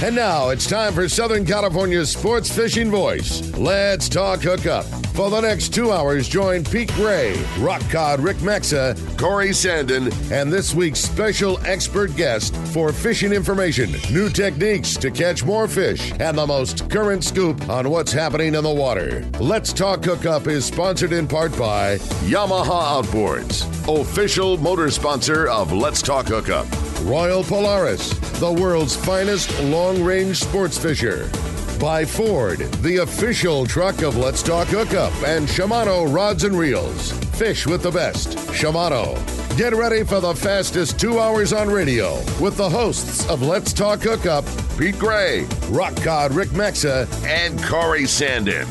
And now it's time for Southern California's sports fishing voice. Let's talk hookup. For the next 2 hours, join Pete Gray, Rock Cod Rick Maxa, Corey Sandin, and this week's special expert guest for fishing information, new techniques to catch more fish, and the most current scoop on what's happening in the water. Let's Talk Hookup is sponsored in part by Yamaha Outboards, official motor sponsor of Let's Talk Hookup. Royal Polaris, the world's finest long-range sports fisher. By Ford, the official truck of Let's Talk Hookup, and Shimano Rods and Reels. Fish with the best. Shimano. Get ready for the fastest 2 hours on radio with the hosts of Let's Talk Hookup, Pete Gray, Rock Cod Rick Maxa, and Corey Sandin.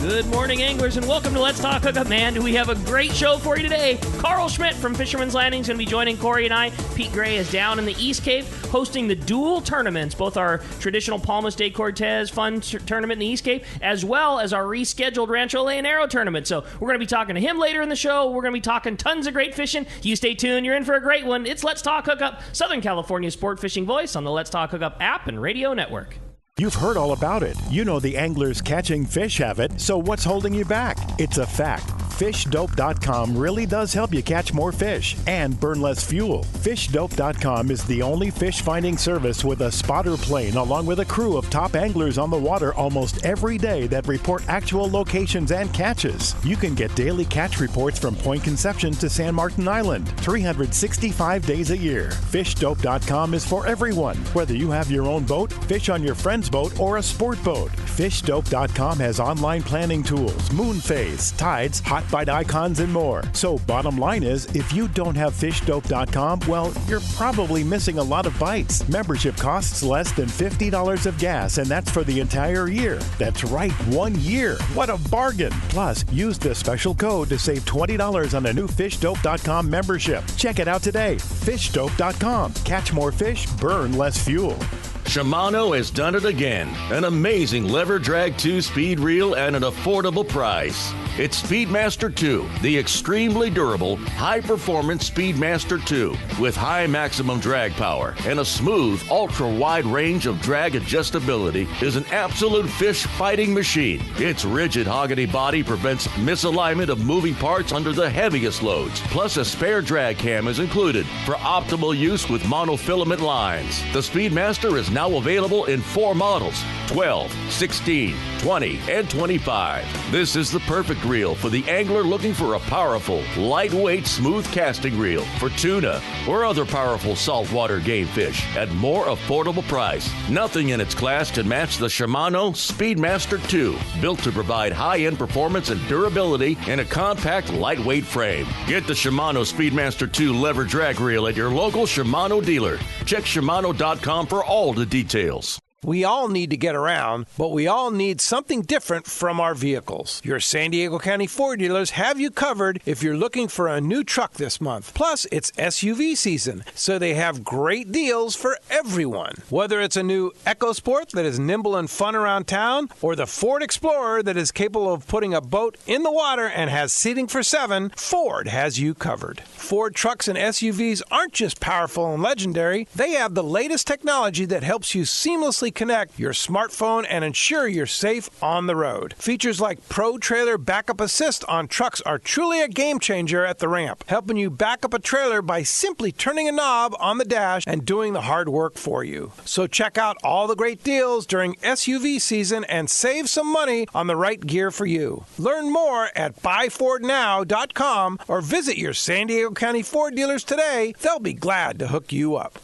Good morning, anglers, and welcome to Let's Talk Hookup. Man, do we have a great show for you today. Carl Schmidt from Fisherman's Landing is going to be joining Corey and I. Pete Gray is down in the East Cape hosting the dual tournaments, both our traditional Palmas de Cortez fun tournament in the East Cape, as well as our rescheduled Rancho Leonero tournament. So we're going to be talking to him later in the show. We're going to be talking tons of great fishing. You stay tuned. You're in for a great one. It's Let's Talk Hookup, Southern California's sport fishing voice on the Let's Talk Hookup app and radio network. You've heard all about it. You know the anglers catching fish have it, so what's holding you back? It's a fact. FishDope.com really does help you catch more fish and burn less fuel. FishDope.com is the only fish finding service with a spotter plane along with a crew of top anglers on the water almost every day that report actual locations and catches. You can get daily catch reports from Point Conception to San Martin Island, 365 days a year. FishDope.com is for everyone, whether you have your own boat, fish on your friend's boat, or a sport boat. FishDope.com has online planning tools, moon phase, tides, hot bite icons, and more. So bottom line is, if you don't have FishDope.com, well, you're probably missing a lot of bites. Membership costs less than $50 of gas, and that's for the entire year. That's right, 1 year. What a bargain. Plus, use the special code to save $20 on a new FishDope.com membership. Check it out today. FishDope.com. Catch more fish, burn less fuel. Shimano has done it again. An amazing lever drag 2 speed reel at an affordable price. It's Speedmaster 2, the extremely durable, high-performance Speedmaster 2 with high maximum drag power and a smooth, ultra-wide range of drag adjustability is an absolute fish-fighting machine. Its rigid hogany body prevents misalignment of moving parts under the heaviest loads. Plus, a spare drag cam is included for optimal use with monofilament lines. The Speedmaster is now available in 4 models, 12, 16, 20, and 25. This is the perfect reel for the angler looking for a powerful, lightweight, smooth casting reel for tuna or other powerful saltwater game fish at more affordable price. Nothing in its class can match the Shimano Speedmaster 2, built to provide high-end performance and durability in a compact, lightweight frame. Get the Shimano Speedmaster 2 lever drag reel at your local Shimano dealer. Check Shimano.com for all the details. We all need to get around, but we all need something different from our vehicles. Your San Diego County Ford dealers have you covered if you're looking for a new truck this month. Plus, it's SUV season, so they have great deals for everyone. Whether it's a new EcoSport that is nimble and fun around town, or the Ford Explorer that is capable of putting a boat in the water and has seating for 7, Ford has you covered. Ford trucks and SUVs aren't just powerful and legendary. They have the latest technology that helps you seamlessly connect your smartphone and ensure you're safe on the road. Features like Pro Trailer Backup Assist on trucks are truly a game changer at the ramp, helping you back up a trailer by simply turning a knob on the dash and doing the hard work for you. So check out all the great deals during SUV season and save some money on the right gear for you. Learn more at buyfordnow.com or visit your San Diego County Ford dealers today. They'll be glad to hook you up.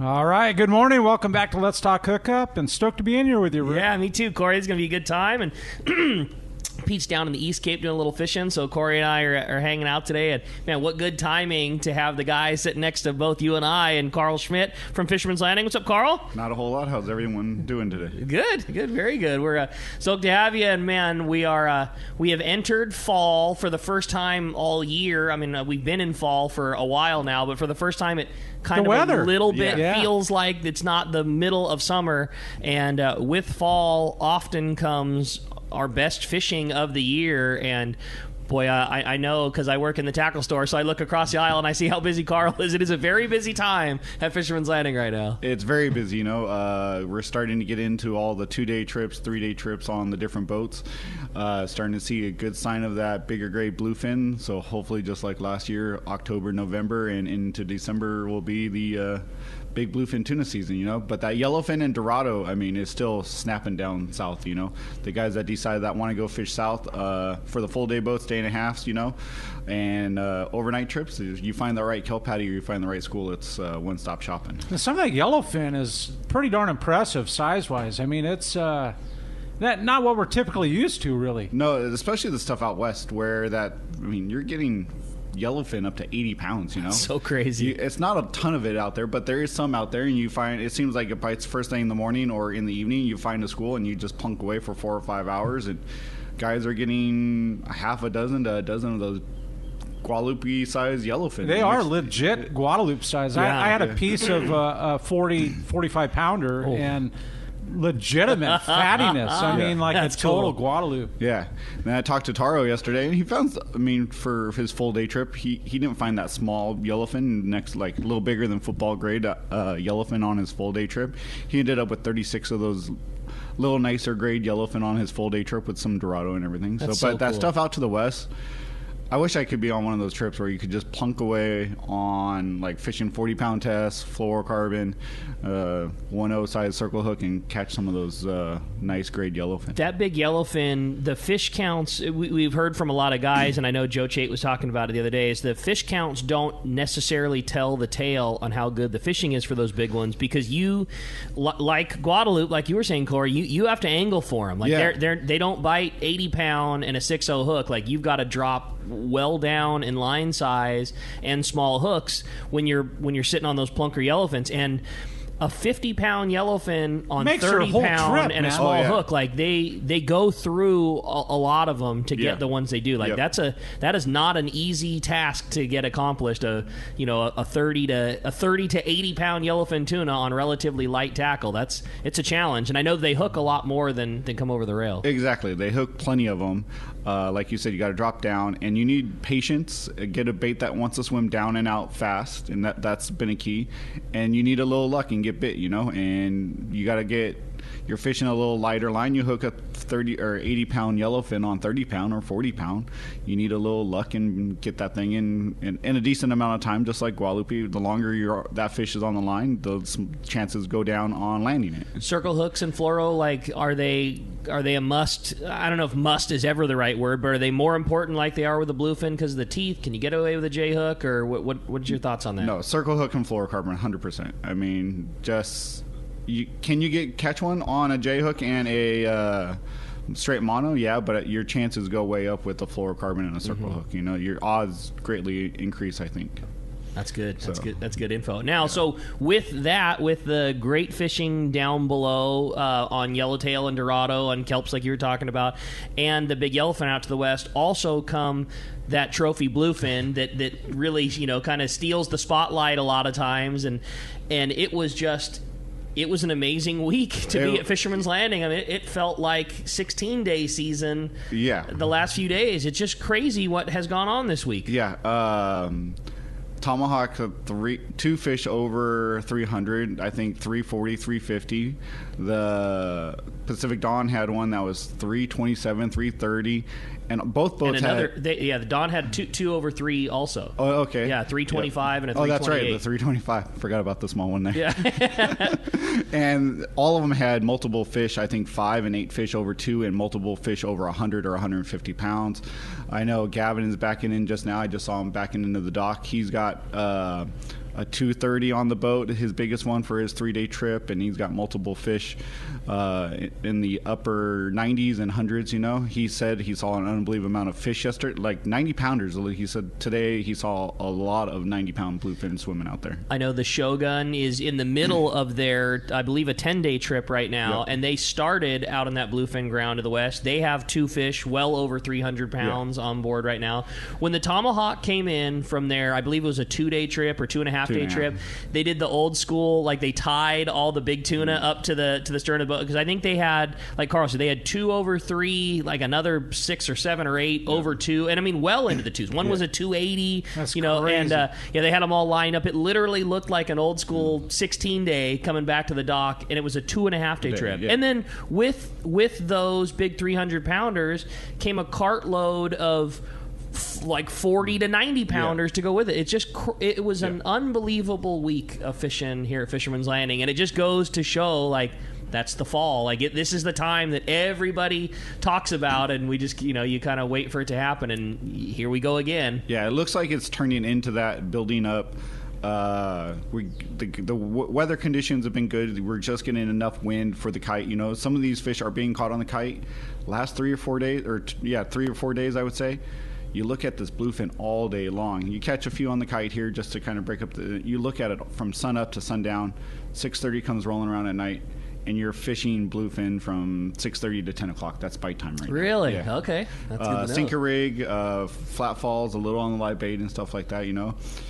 All right, good morning. Welcome back to Let's Talk Hookup, and stoked to be in here with you, Rick. Yeah, me too, Corey. It's going to be a good time. And Pete's down in the East Cape doing a little fishing, so Corey and I are hanging out today. And man, what good timing to have the guy sitting next to both you and I and Carl Schmidt from Fisherman's Landing. What's up, Carl? Not a whole lot. How's everyone doing today? Good, very good. We're stoked to have you, and man, we have entered fall for the first time all year. I mean, we've been in fall for a while now, but for the first time it kind of a little bit feels like it's not the middle of summer, and with fall often comes our best fishing of the year. And Boy, I know because I work in the tackle store, so I look across the aisle and I see how busy Carl is. It is a very busy time at Fisherman's Landing right now. It's very busy, you know. We're starting to get into all the 2-day trips, 3-day trips on the different boats. Starting to see a good sign of that bigger grade bluefin. So hopefully, just like last year, October, November, and into December will be the big bluefin tuna season, you know. But that yellowfin and Dorado, I mean, is still snapping down south, you know. The guys that decide that want to go fish south for the full day boats, day and a half, you know, and overnight trips, you find the right kelp patty or you find the right school, it's one-stop shopping. Some of that yellowfin is pretty darn impressive size-wise. I mean, it's not what we're typically used to, really. No, especially the stuff out west where you're getting yellowfin up to 80 pounds, you know. So crazy. It's not a ton of it out there, but there is some out there, and you find it seems like it bites first thing in the morning or in the evening. You find a school and you just plunk away for 4 or 5 hours, and guys are getting a half a dozen to a dozen of those Guadalupe size yellowfin. They are legit Guadalupe size. Yeah. I had a piece of a 45 pounder and legitimate fattiness. I mean, like That's a total cool. Guadalupe. Yeah. And I talked to Taro yesterday, and he found, for his full day trip, he didn't find that small yellowfin, next, like a little bigger than football grade yellowfin on his full day trip. He ended up with 36 of those little nicer grade yellowfin on his full day trip with some Dorado and everything. But that cool. stuff out to the west, I wish I could be on one of those trips where you could just plunk away on like fishing 40-pound tests, fluorocarbon, 1/0 size circle hook, and catch some of those nice grade yellowfin. That big yellowfin, the fish counts, we've heard from a lot of guys, and I know Joe Chait was talking about it the other day, is the fish counts don't necessarily tell the tale on how good the fishing is for those big ones, because you, like Guadalupe, like you were saying, Corey, you have to angle for them. Like they don't bite 80-pound and a 6/0 hook. Like you've got to drop well down in line size and small hooks when you're sitting on those plunker yellowfins. And a 50-pound yellowfin on 30-pound and a small hook, like they go through a lot of them to get the ones they do. Like that is not an easy task to get accomplished. A 30 to 80-pound yellowfin tuna on relatively light tackle. It's a challenge, and I know they hook a lot more than come over the rail. Exactly, they hook plenty of them. Like you said, you got to drop down, and you need patience. Get a bait that wants to swim down and out fast, and that's been a key. And you need a little luck and get bit, you know. And you got to get. You're fishing a little lighter line. You hook a 30 or 80-pound yellowfin on 30-pound or 40-pound. You need a little luck and get that thing in a decent amount of time. Just like Guadalupe, the longer that fish is on the line, the chances go down on landing it. Circle hooks and fluoro, like are they a must? I don't know if must is ever the right word, but are they more important like they are with the bluefin because of the teeth? Can you get away with a J hook, or what's your thoughts on that? No, circle hook and fluorocarbon, 100%. I mean, just. Can you catch one on a J hook and a straight mono? Yeah, but your chances go way up with the fluorocarbon and a circle hook. You know, your odds greatly increase, I think. That's good. That's good info. Now, so with the great fishing down below on yellowtail and Dorado and kelps like you were talking about, and the big yellowfin out to the west, also come that trophy bluefin that really kind of steals the spotlight a lot of times, and it was an amazing week to be at Fisherman's Landing. I mean, it felt like 16-day season. Yeah. The last few days. It's just crazy what has gone on this week. Yeah. Tomahawk, two fish over 300. I think 340, 350. The Pacific Dawn had one that was 327, 330. And both boats the Dawn had two over 3 also. Oh, okay. Yeah, 325 and a 328. Oh, that's right, the 325. Forgot about the small one there. Yeah. And all of them had multiple fish, I think 5 and 8 fish over 2 and multiple fish over 100 or 150 pounds. I know Gavin is backing in just now. I just saw him backing into the dock. He's got a 230 on the boat, his biggest one for his 3-day trip, and he's got multiple fish in the upper 90s and hundreds. He said he saw an unbelievable amount of fish yesterday, like 90-pounders. He said today he saw a lot of 90-pound bluefin swimming out there. I know the Shogun is in the middle of their, I believe, a 10-day trip right now, and they started out on that bluefin ground to the west. They have 2 fish well over 300 pounds on board right now. When the Tomahawk came in from there, I believe it was a 2-day trip or 2.5 2.5 day trip. They did the old school, like they tied all the big tuna up to the stern of the boat, because I think they had, like Carl said, they had 2 over 3, like another 6 or 7 or 8 over 2, and I mean well into the 2s. One was a 280, That's you know, crazy. and they had them all lined up. It literally looked like an old school 16 day coming back to the dock, and it was a 2.5 day trip. Yeah. And then with those big 300 pounders came a cartload of like 40 to 90 pounders to go with it. It's just it was an unbelievable week of fishing here at Fisherman's Landing, and it just goes to show, like, that's the fall. Like, this is the time that everybody talks about, and we just, you kind of wait for it to happen, and here we go again. Yeah, it looks like it's turning into that, building up. The weather conditions have been good. We're just getting enough wind for the kite. Some of these fish are being caught on the kite. Last 3 or 4 days, 3 or 4 days, I would say. You look at this bluefin all day long. You catch a few on the kite here just to kind of break up you look at it from sun up to sundown. 6:30 comes rolling around at night, and you're fishing bluefin from 6:30 to 10 o'clock. That's bite time right now. Really? Yeah. Okay. That's good to know. Sinker rig, flat falls, a little on the live bait and stuff like that,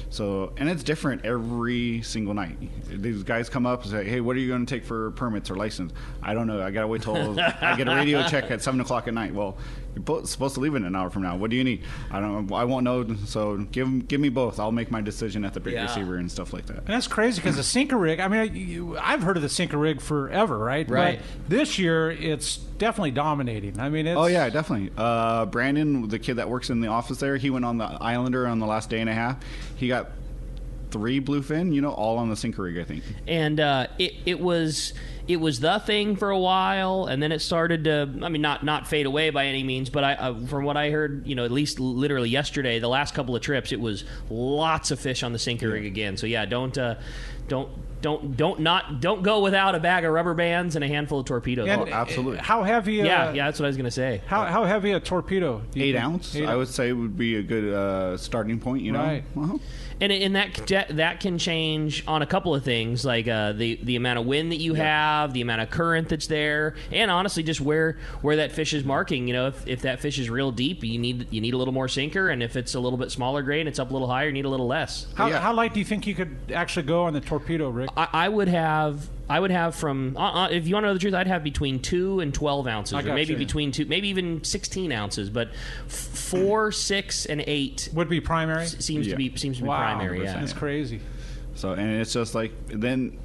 So, and it's different every single night. These guys come up and say, hey, what are you going to take for permits or license? I don't know. I got to wait till I get a radio check at 7 o'clock at night. Well, you're supposed to leave in an hour from now. What do you need? I don't know. I won't know. So give me both. I'll make my decision at the big receiver and stuff like that. And that's crazy, because the sinker rig, I mean, I've heard of the sinker rig forever, right? Right. But this year, it's definitely dominating. I mean, it's... Oh, yeah, definitely. Brandon, the kid that works in the office there, he went on the Islander on the last day and a half. He got 3 bluefin, all on the sinker rig, I think. And it was the thing for a while, and then it started to, I mean, not fade away by any means, but from what I heard, at least literally yesterday, the last couple of trips, it was lots of fish on the sinker rig again. So yeah, don't go without a bag of rubber bands and a handful of torpedoes. And absolutely. How heavy? Yeah, that's what I was gonna say. How heavy a torpedo? 8 ounce, I would say, would be a good starting point. Right. Uh-huh. And that can change on a couple of things, like the amount of wind that you have, the amount of current that's there, and honestly just where that fish is marking. If that fish is real deep, you need a little more sinker, and if it's a little bit smaller grade and it's up a little higher, you need a little less. How light do you think you could actually go on the torpedo, Rick? I would have from if you want to know the truth, I'd have between 2 and 12 ounces, or maybe between 2, maybe even 16 ounces, but 4, 6, and 8 would be primary. Seems to be primary. Yeah, that's crazy. So, and it's just like, then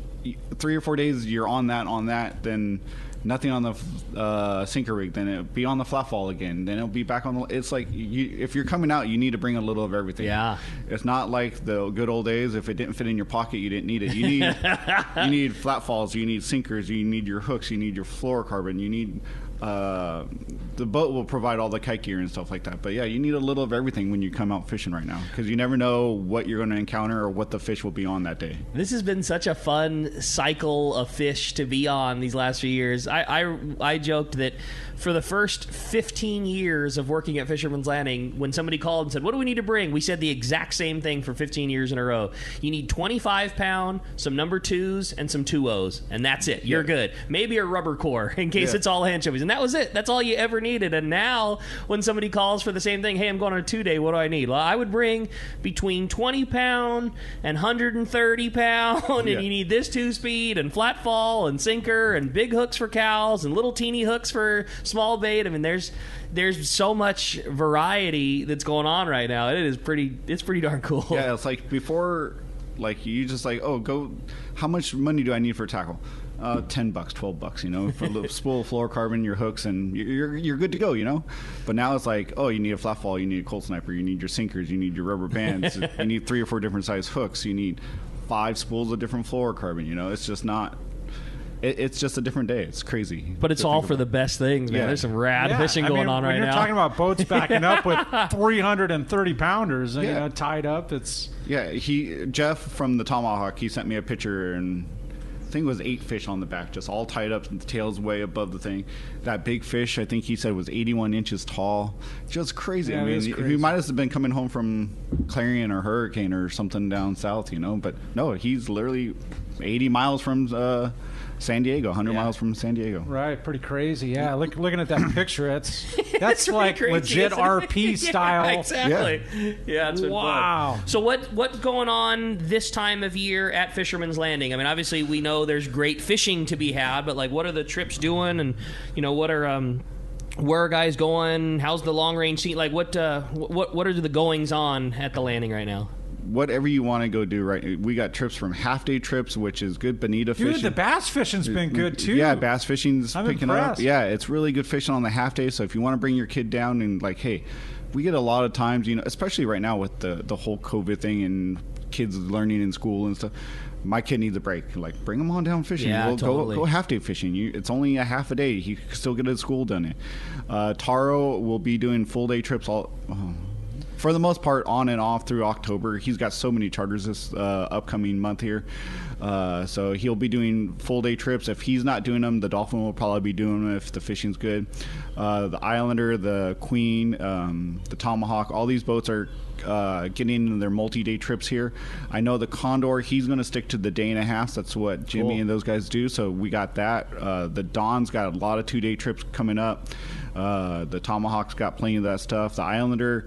3 or 4 days you're on that, then nothing on the sinker rig, then it'll be on the flat fall again, then it'll be back on the... It's like, if you're coming out, you need to bring a little of everything. Yeah. It's not like the good old days. If it didn't fit in your pocket, you didn't need it. You need flat falls, you need sinkers, you need your hooks, you need your fluorocarbon, you need... the boat will provide all the kite gear and stuff like that. But yeah, you need a little of everything when you come out fishing right now, because you never know what you're going to encounter or what the fish will be on that day. This has been such a fun cycle of fish to be on these last few years. I joked that for the first 15 years of working at Fisherman's Landing, when somebody called and said, what do we need to bring? We said the exact same thing for 15 years in a row. You need 25-pound, some number 2s, and some 2-0s, and that's it. You're good. Maybe a rubber core in case it's all anchovies. And that was it. That's all you ever needed. And now when somebody calls for the same thing, hey, I'm going on a 2-day, what do I need? Well, I would bring between 20-pound and 130-pound, and you need this 2-speed and flat fall and sinker and big hooks for cows and little teeny hooks for small bait. I mean, there's so much variety that's going on right now. It's pretty darn cool. Yeah, it's like before, like you just like, how much money do I need for a tackle? $10, $12, for a little spool of fluorocarbon, your hooks, and you're good to go, But now it's like, you need a flat fall, you need a cold sniper, you need your sinkers, you need your rubber bands, you need 3 or 4 different size hooks, you need 5 spools of different fluorocarbon. It's just not. It's just a different day. It's crazy. But it's all for the best things, man. Yeah. There's some rad fishing going on right now. When you're talking about boats backing up with 330-pounders, tied up, it's... Yeah, Jeff from the Tomahawk, he sent me a picture, and I think it was 8 fish on the back, just all tied up, and the tail's way above the thing. That big fish, I think he said, was 81 inches tall. Just crazy. Yeah, I mean, crazy. he might have been coming home from Clarion or Hurricane or something down south, But no, he's literally 80 miles from... San Diego, 100 miles from San Diego. Right, pretty crazy. Yeah, looking at that picture, that's That's like crazy, legit RP style. Yeah, exactly. Yeah, it's been wow. fun. So what's going on this time of year at Fisherman's Landing? I mean, obviously we know there's great fishing to be had, but like, what are the trips doing, and what are where are guys going? How's the long range scene? Like, what are the goings on at the landing right now? Whatever you want to go do, right? We got trips from half-day trips, which is good. Bonita fishing. Dude, the bass fishing's been good, too. Yeah, bass fishing's picking impressed. up. Yeah, it's really good fishing on the half-day. So if you want to bring your kid down and, like, hey, we get a lot of times, especially right now with the whole COVID thing and kids learning in school and stuff. My kid needs a break. Like, bring him on down fishing. Yeah, totally. Go half-day fishing. It's only a half a day. He can still get his school done. Taro will be doing full-day trips for the most part, on and off through October. He's got so many charters this upcoming month here. So he'll be doing full-day trips. If he's not doing them, the Dolphin will probably be doing them if the fishing's good. The Islander, the Queen, the Tomahawk, all these boats are getting into their multi-day trips here. I know the Condor, he's going to stick to the day and a half. That's what Jimmy and those guys do. So we got that. The Don's got a lot of 2-day trips coming up. The Tomahawk's got plenty of that stuff. The Islander,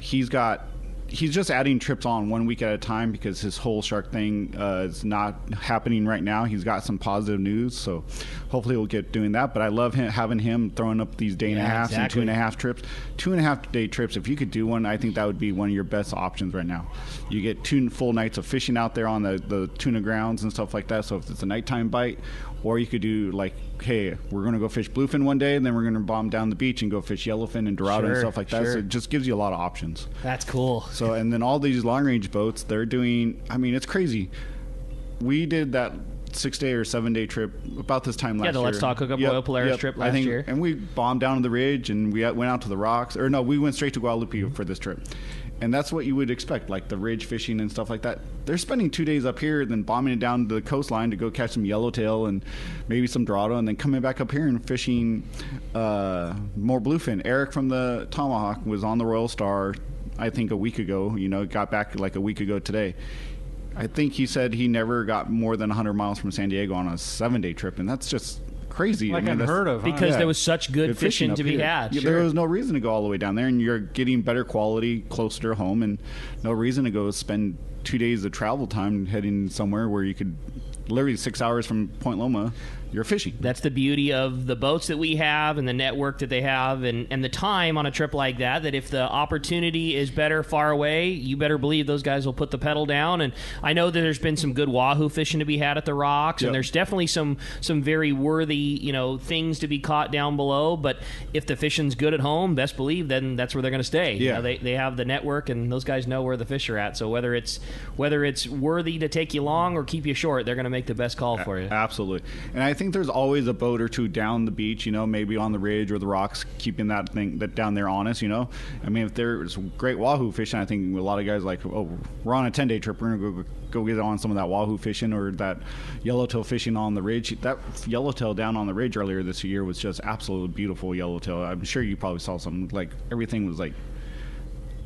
he's just adding trips on 1 week at a time because his whole shark thing is not happening right now. He's got some positive news, so hopefully we'll get doing that. But I love having him throwing up these day and a half and 2.5 trips. 2.5 day trips, if you could do one, I think that would be one of your best options right now. You get 2 full nights of fishing out there on the tuna grounds and stuff like that. So if it's a nighttime bite, or you could do like, hey, we're going to go fish bluefin one day, and then we're going to bomb down the beach and go fish yellowfin and dorado and stuff like that. So it just gives you a lot of options. That's cool. So, and then all these long-range boats, they're doing, I mean, it's crazy. We did that 6-day or 7-day trip about this time last year. Yeah, the Let's Talk Hookup Royal Polaris trip last year. And we bombed down to the ridge, and we went out to the rocks. Or no, we went straight to Guadalupe for this trip. And that's what you would expect, like the ridge fishing and stuff like that. They're spending 2 days up here, then bombing it down to the coastline to go catch some yellowtail and maybe some dorado, and then coming back up here and fishing more bluefin. Eric from the Tomahawk was on the Royal Star, I think, a week ago. Got back like a week ago today. I think he said he never got more than 100 miles from San Diego on a 7-day trip, and that's just crazy. Like unheard of, huh? Because there was such good fishing to be had. Yeah, there was no reason to go all the way down there, and you're getting better quality closer to home, and no reason to go spend 2 days of travel time heading somewhere where you could literally 6 hours from Point Loma. You're fishing. That's the beauty of the boats that we have and the network that they have and the time on a trip like that if the opportunity is better far away, you better believe those guys will put the pedal down. And I know that there's been some good wahoo fishing to be had at the rocks, and there's definitely some very worthy things to be caught down below. But if the fishing's good at home, best believe then that's where they're going to stay. Yeah. They have the network, and those guys know where the fish are at. So whether it's worthy to take you long or keep you short, they're going to make the best call for you. Absolutely. And I think there's always a boat or two down the beach, maybe on the ridge or the rocks, keeping that down there honest, I mean, if there's great wahoo fishing, I think a lot of guys like, oh, we're on a 10-day trip, we're going to go get on some of that wahoo fishing or that yellowtail fishing on the ridge. That yellowtail down on the ridge earlier this year was just absolutely beautiful yellowtail. I'm sure you probably saw some, like, everything was like,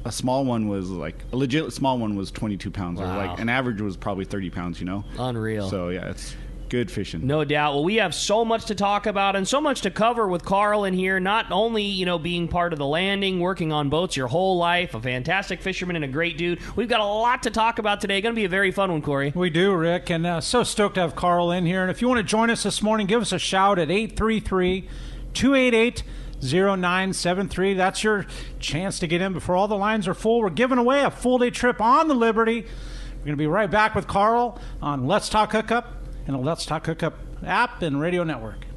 a small one was like, a legit small one was 22 pounds. Wow. Or like an average was probably 30 pounds, Unreal. So yeah, it's good fishing. No doubt. Well, we have so much to talk about and so much to cover with Carl in here, not only, being part of the landing, working on boats your whole life, a fantastic fisherman and a great dude. We've got a lot to talk about today. Going to be a very fun one, Corey. We do, Rick, and so stoked to have Carl in here. And if you want to join us this morning, give us a shout at 833-288-0973. That's your chance to get in before all the lines are full. We're giving away a full-day trip on the Liberty. We're going to be right back with Carl on Let's Talk Hookup and the Let's Talk Hookup app and radio network.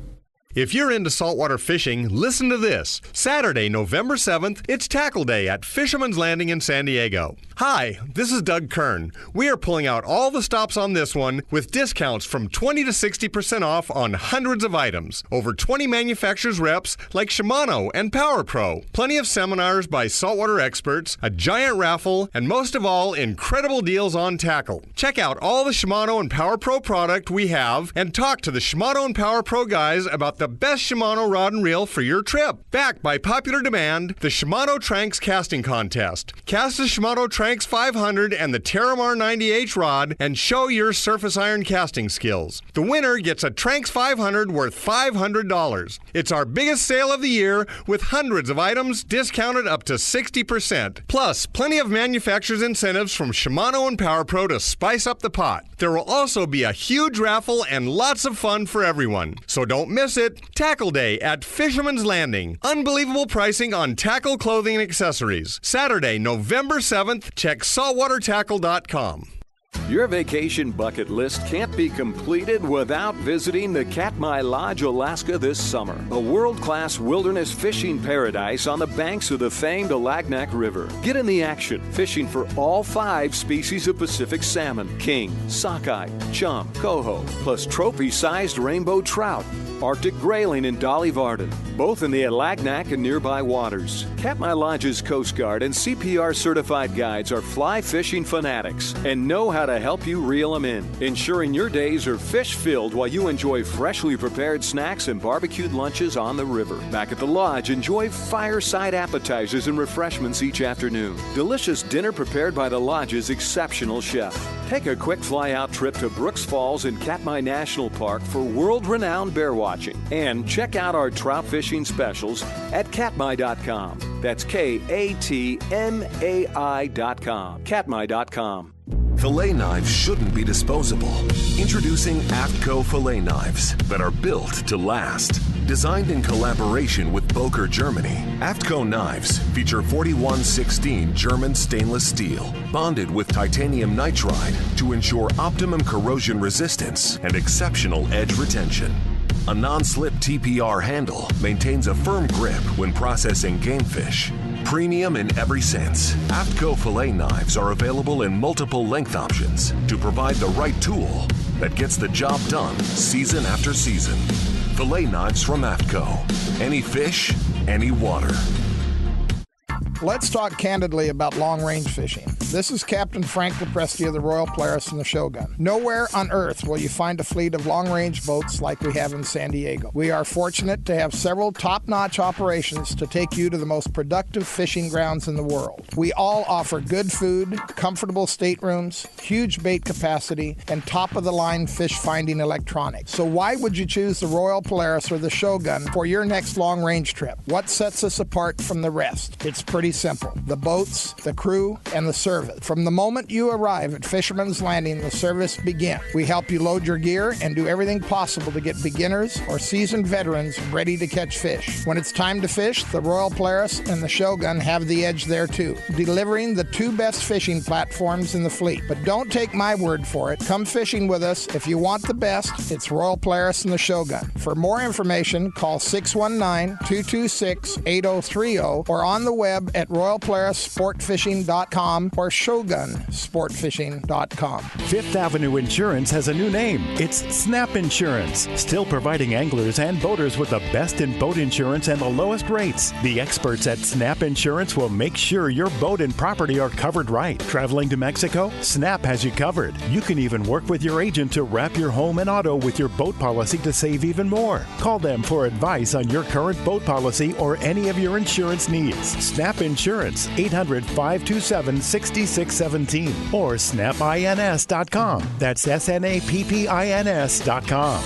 If you're into saltwater fishing, listen to this. Saturday, November 7th, it's Tackle Day at Fisherman's Landing in San Diego. Hi, this is Doug Kern. We are pulling out all the stops on this one with discounts from 20 to 60% off on hundreds of items. Over 20 manufacturers reps like Shimano and Power Pro. Plenty of seminars by saltwater experts, a giant raffle, and most of all, incredible deals on tackle. Check out all the Shimano and Power Pro product we have and talk to the Shimano and Power Pro guys about the best Shimano rod and reel for your trip. Backed by popular demand, the Shimano Tranx Casting Contest. Cast the Shimano Tranx 500 and the Terramar 90H rod and show your surface iron casting skills. The winner gets a Tranx 500 worth $500. It's our biggest sale of the year with hundreds of items discounted up to 60%. Plus, plenty of manufacturer's incentives from Shimano and PowerPro to spice up the pot. There will also be a huge raffle and lots of fun for everyone. So don't miss it. Tackle Day at Fisherman's Landing. Unbelievable pricing on tackle, clothing, and accessories. Saturday, November 7th. Check saltwatertackle.com. Your vacation bucket list can't be completed without visiting the Katmai Lodge, Alaska this summer. A world-class wilderness fishing paradise on the banks of the famed Alagnak River. Get in the action, fishing for all 5 species of Pacific salmon, king, sockeye, chum, coho, plus trophy-sized rainbow trout, Arctic grayling and Dolly Varden, both in the Alagnak and nearby waters. Katmai Lodge's Coast Guard and CPR certified guides are fly fishing fanatics and know how to help you reel them in, ensuring your days are fish-filled while you enjoy freshly prepared snacks and barbecued lunches on the river. Back at the lodge, enjoy fireside appetizers and refreshments each afternoon. Delicious dinner prepared by the lodge's exceptional chef. Take a quick fly-out trip to Brooks Falls in Katmai National Park for world-renowned bear watching. And check out our trout fishing specials at katmai.com. That's KATMAI.com. Katmai.com. Filet knives shouldn't be disposable. Introducing AFTCO filet knives that are built to last. Designed in collaboration with Boker, Germany, AFTCO knives feature 4116 German stainless steel, bonded with titanium nitride to ensure optimum corrosion resistance and exceptional edge retention. A non-slip TPR handle maintains a firm grip when processing game fish. Premium in every sense, AFTCO filet knives are available in multiple length options to provide the right tool that gets the job done season after season. Filet knives from AFTCO. Any fish, any water. Let's talk candidly about long-range fishing. This is Captain Frank Lepresti of the Royal Polaris and the Shogun. Nowhere on Earth will you find a fleet of long-range boats like we have in San Diego. We are fortunate to have several top-notch operations to take you to the most productive fishing grounds in the world. We all offer good food, comfortable staterooms, huge bait capacity, and top-of-the-line fish-finding electronics. So why would you choose the Royal Polaris or the Shogun for your next long-range trip? What sets us apart from the rest? It's pretty simple. The boats, the crew, and the service. From the moment you arrive at Fisherman's Landing, the service begins. We help you load your gear and do everything possible to get beginners or seasoned veterans ready to catch fish. When it's time to fish, the Royal Polaris and the Shogun have the edge there too, delivering the 2 best fishing platforms in the fleet. But don't take my word for it. Come fishing with us. If you want the best, it's Royal Polaris and the Shogun. For more information, call 619-226-8030 or on the web at royalpolarissportfishing.com or shogunsportfishing.com. Fifth Avenue Insurance has a new name. It's Snap Insurance, still providing anglers and boaters with the best in boat insurance and the lowest rates. The experts at Snap Insurance will make sure your boat and property are covered right. Traveling to Mexico? Snap has you covered. You can even work with your agent to wrap your home and auto with your boat policy to save even more. Call them for advice on your current boat policy or any of your insurance needs. Snap Insurance, 800-527-6617 or snapins.com. That's SNAPPINS.com.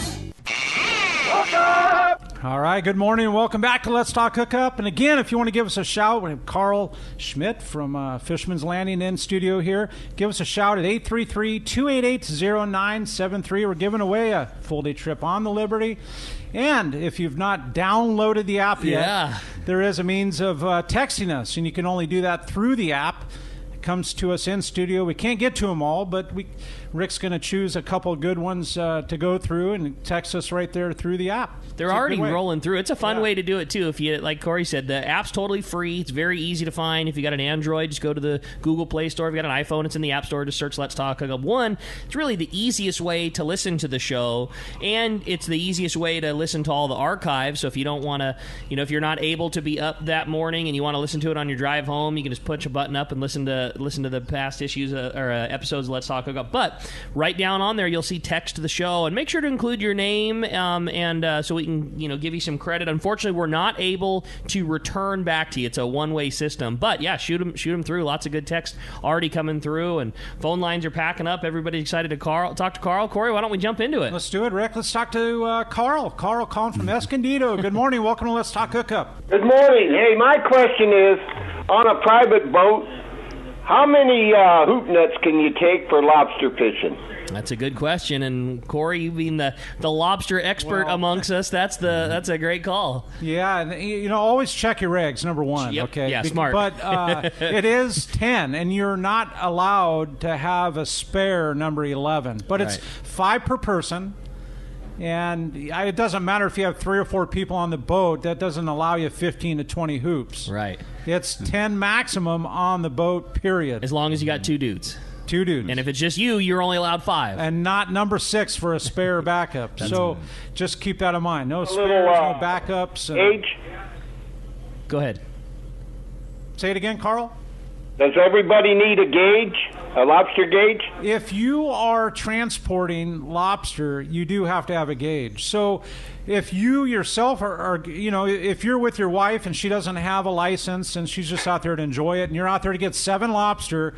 All right, good morning and welcome back to Let's Talk Hookup. And again, if you want to give us a shout, we have Carl Schmidt from Fisherman's Landing in studio here. Give us a shout at 833-288-0973. We're giving away a full-day trip on the Liberty. And if you've not downloaded the app yet, there is a means of texting us, and you can only do that through the app. It comes to us in studio. We can't get to them all, but Rick's going to choose a couple good ones to go through and text us right there through the app. They're already rolling through. It's a fun way to do it, too. If you, like Corey said, the app's totally free. It's very easy to find. If you got an Android, just go to the Google Play Store. If you got an iPhone, it's in the App Store. Just search Let's Talk Hookup. One, it's really the easiest way to listen to the show, and it's the easiest way to listen to all the archives. So if you don't want to, if you're not able to be up that morning and you want to listen to it on your drive home, you can just push a button up and listen to listen to the past issues or episodes of Let's Talk Hookup. But right down on there, you'll see text to the show, and make sure to include your name, and so we can give you some credit. Unfortunately, we're not able to return back to you. It's a one-way system. But yeah, shoot them through. Lots of good text already coming through, and phone lines are packing up. Everybody's excited to talk to Carl. Corey, why don't we jump into it? Let's do it, Rick. Let's talk to Carl. Carl calling from Escondido. Good morning. Welcome to Let's Talk Hookup. Good morning. Hey, my question is, on a private boat, how many hoop nets can you take for lobster fishing? That's a good question, and Corey, you being the lobster expert amongst us, that's a great call. Yeah, and always check your eggs, number one. Yep. Okay, yeah, smart. But it is 10, and you're not allowed to have a spare number 11. But it's 5 per person. And it doesn't matter if you have 3 or 4 people on the boat. That doesn't allow you 15 to 20 hoops. Right. It's 10 maximum on the boat, period. As long as you got 2 dudes. 2 dudes. And if it's just you're only allowed 5. And not number 6 for a spare backup. So just keep that in mind. No spares, no backups. Age? Go ahead. Say it again, Carl. Does everybody need a gauge, a lobster gauge? If you are transporting lobster, you do have to have a gauge. So if you yourself are if you're with your wife and she doesn't have a license and she's just out there to enjoy it, and you're out there to get 7 lobster,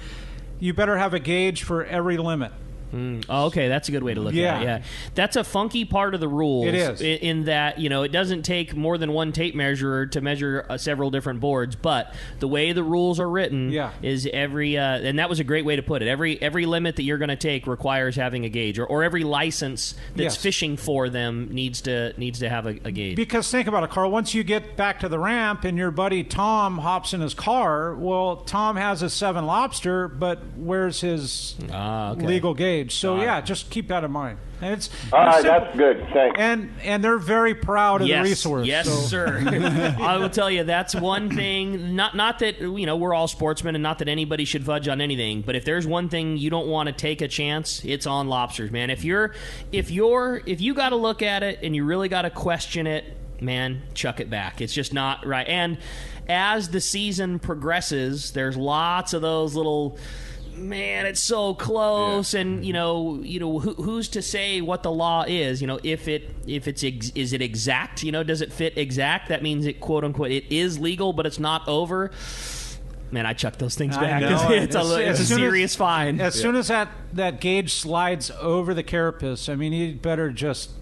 you better have a gauge for every limit. Oh, okay, that's a good way to look at it. Yeah, that's a funky part of the rules. It is in that it doesn't take more than one tape measure to measure several different boards. But the way the rules are written is every and that was a great way to put it. Every limit that you're going to take requires having a gauge, or every license that's fishing for them needs to have a gauge. Because think about it, Carl. Once you get back to the ramp and your buddy Tom hops in his car, well, Tom has a 7 lobster, but where's his legal gauge? So just keep that in mind. And it's all right. That's good. Thanks. And they're very proud of the resource. Yes, sir. I will tell you, that's one thing. Not that we're all sportsmen, and not that anybody should fudge on anything. But if there's one thing you don't want to take a chance, it's on lobsters, man. If you got to look at it and you really got to question it, man, chuck it back. It's just not right. And as the season progresses, there's lots of those little. Man, it's so close, and who's to say what the law is? Is it exact? Does it fit exact? That means it, quote unquote, it is legal, but it's not over. Man, I chuck those things back. It's a serious fine. As soon as that gauge slides over the carapace, I mean, you better just.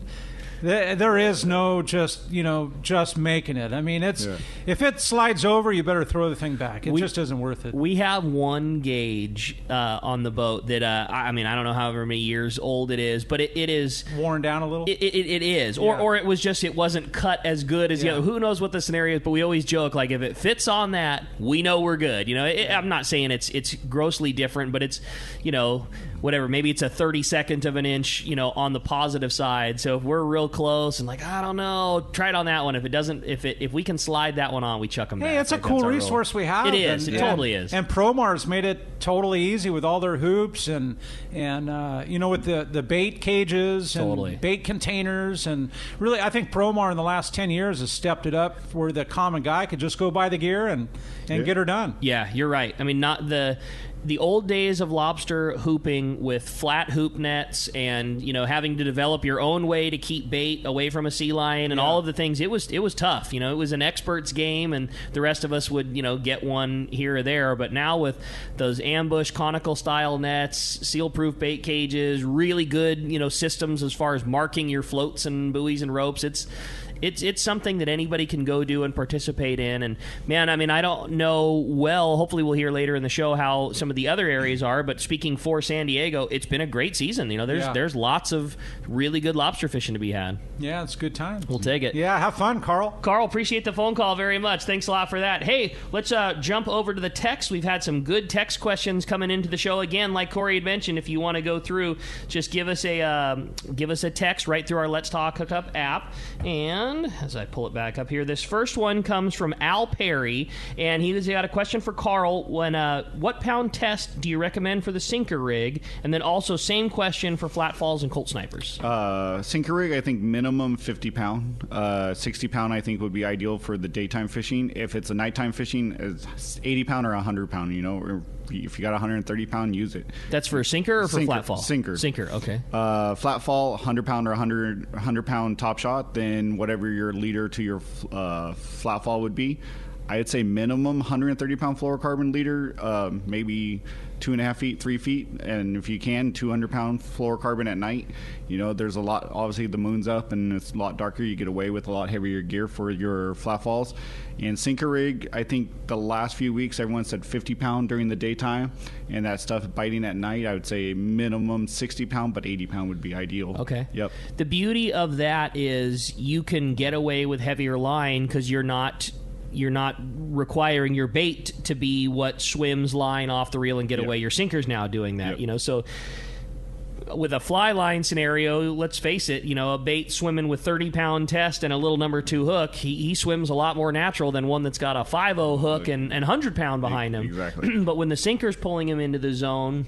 There is no just making it. I mean, if it slides over, you better throw the thing back. It just isn't worth it. We have one gauge on the boat that I don't know however many years old it is, but it is worn down a little. It is, or it wasn't cut as good as the other. Who knows what the scenario is? But we always joke, like, if it fits on that, we know we're good. I'm not saying it's grossly different, but it's whatever. Maybe it's a 32nd of an inch, on the positive side. So if we're real close and I don't know, try it on that one. If it doesn't, if we can slide that one on, we chuck them back. Hey, it's a cool resource we have. It is. It totally is. And Promar's made it totally easy with all their hoops and with the bait cages and bait containers. And really, I think Promar in the last 10 years has stepped it up where the common guy could just go buy the gear and get her done. Yeah, you're right. I mean, not the old days of lobster hooping with flat hoop nets and having to develop your own way to keep bait away from a sea lion and all of the things, it was tough. It was an expert's game, and the rest of us would get one here or there. But now with those ambush conical style nets, seal proof bait cages, really good systems as far as marking your floats and buoys and ropes, it's something that anybody can go do and participate in. And man, I mean, I don't know. Well, hopefully we'll hear later in the show how some of the other areas are. But speaking for San Diego, it's been a great season. There's lots of really good lobster fishing to be had. Yeah, it's a good time. We'll take it. Yeah, have fun, Carl. Carl, appreciate the phone call very much. Thanks a lot for that. Hey, let's jump over to the text. We've had some good text questions coming into the show. Again, like Corey had mentioned, if you want to go through, just give us a text right through our Let's Talk Hookup app. And as I pull it back up here, this first one comes from Al Perry, and he's got a question for Carl. What pound test do you recommend for the sinker rig? And then also same question for flat falls and Colt snipers. Sinker rig, I think minimum 50 pound. 60 pound, I think, would be ideal for the daytime fishing. If it's a nighttime fishing, it's 80 pound or 100 pound, or if you got 130 pound, use it. That's for sinker or for flat fall? Sinker. Sinker, okay. Flat fall, 100 pound or 100 pound top shot, then whatever your leader to your flat fall would be. I'd say minimum 130 pound fluorocarbon leader, maybe 2.5 feet, 3 feet, and if you can, 200 pound fluorocarbon at night. There's a lot, obviously the moon's up and it's a lot darker, you get away with a lot heavier gear for your flat falls. And sinker rig, I think the last few weeks everyone said 50 pound during the daytime, and that stuff biting at night, I would say minimum 60 pound, but 80 pound would be ideal. Okay. Yep. The beauty of that is you can get away with heavier line because you're not requiring your bait to be what swims line off the reel and get away. Your sinker's now doing that, so with a fly line scenario, let's face it, a bait swimming with 30-pound test and a little number 2 hook, he swims a lot more natural than one that's got a 5.0 hook and 100-pound behind him. Exactly. But when the sinker's pulling him into the zone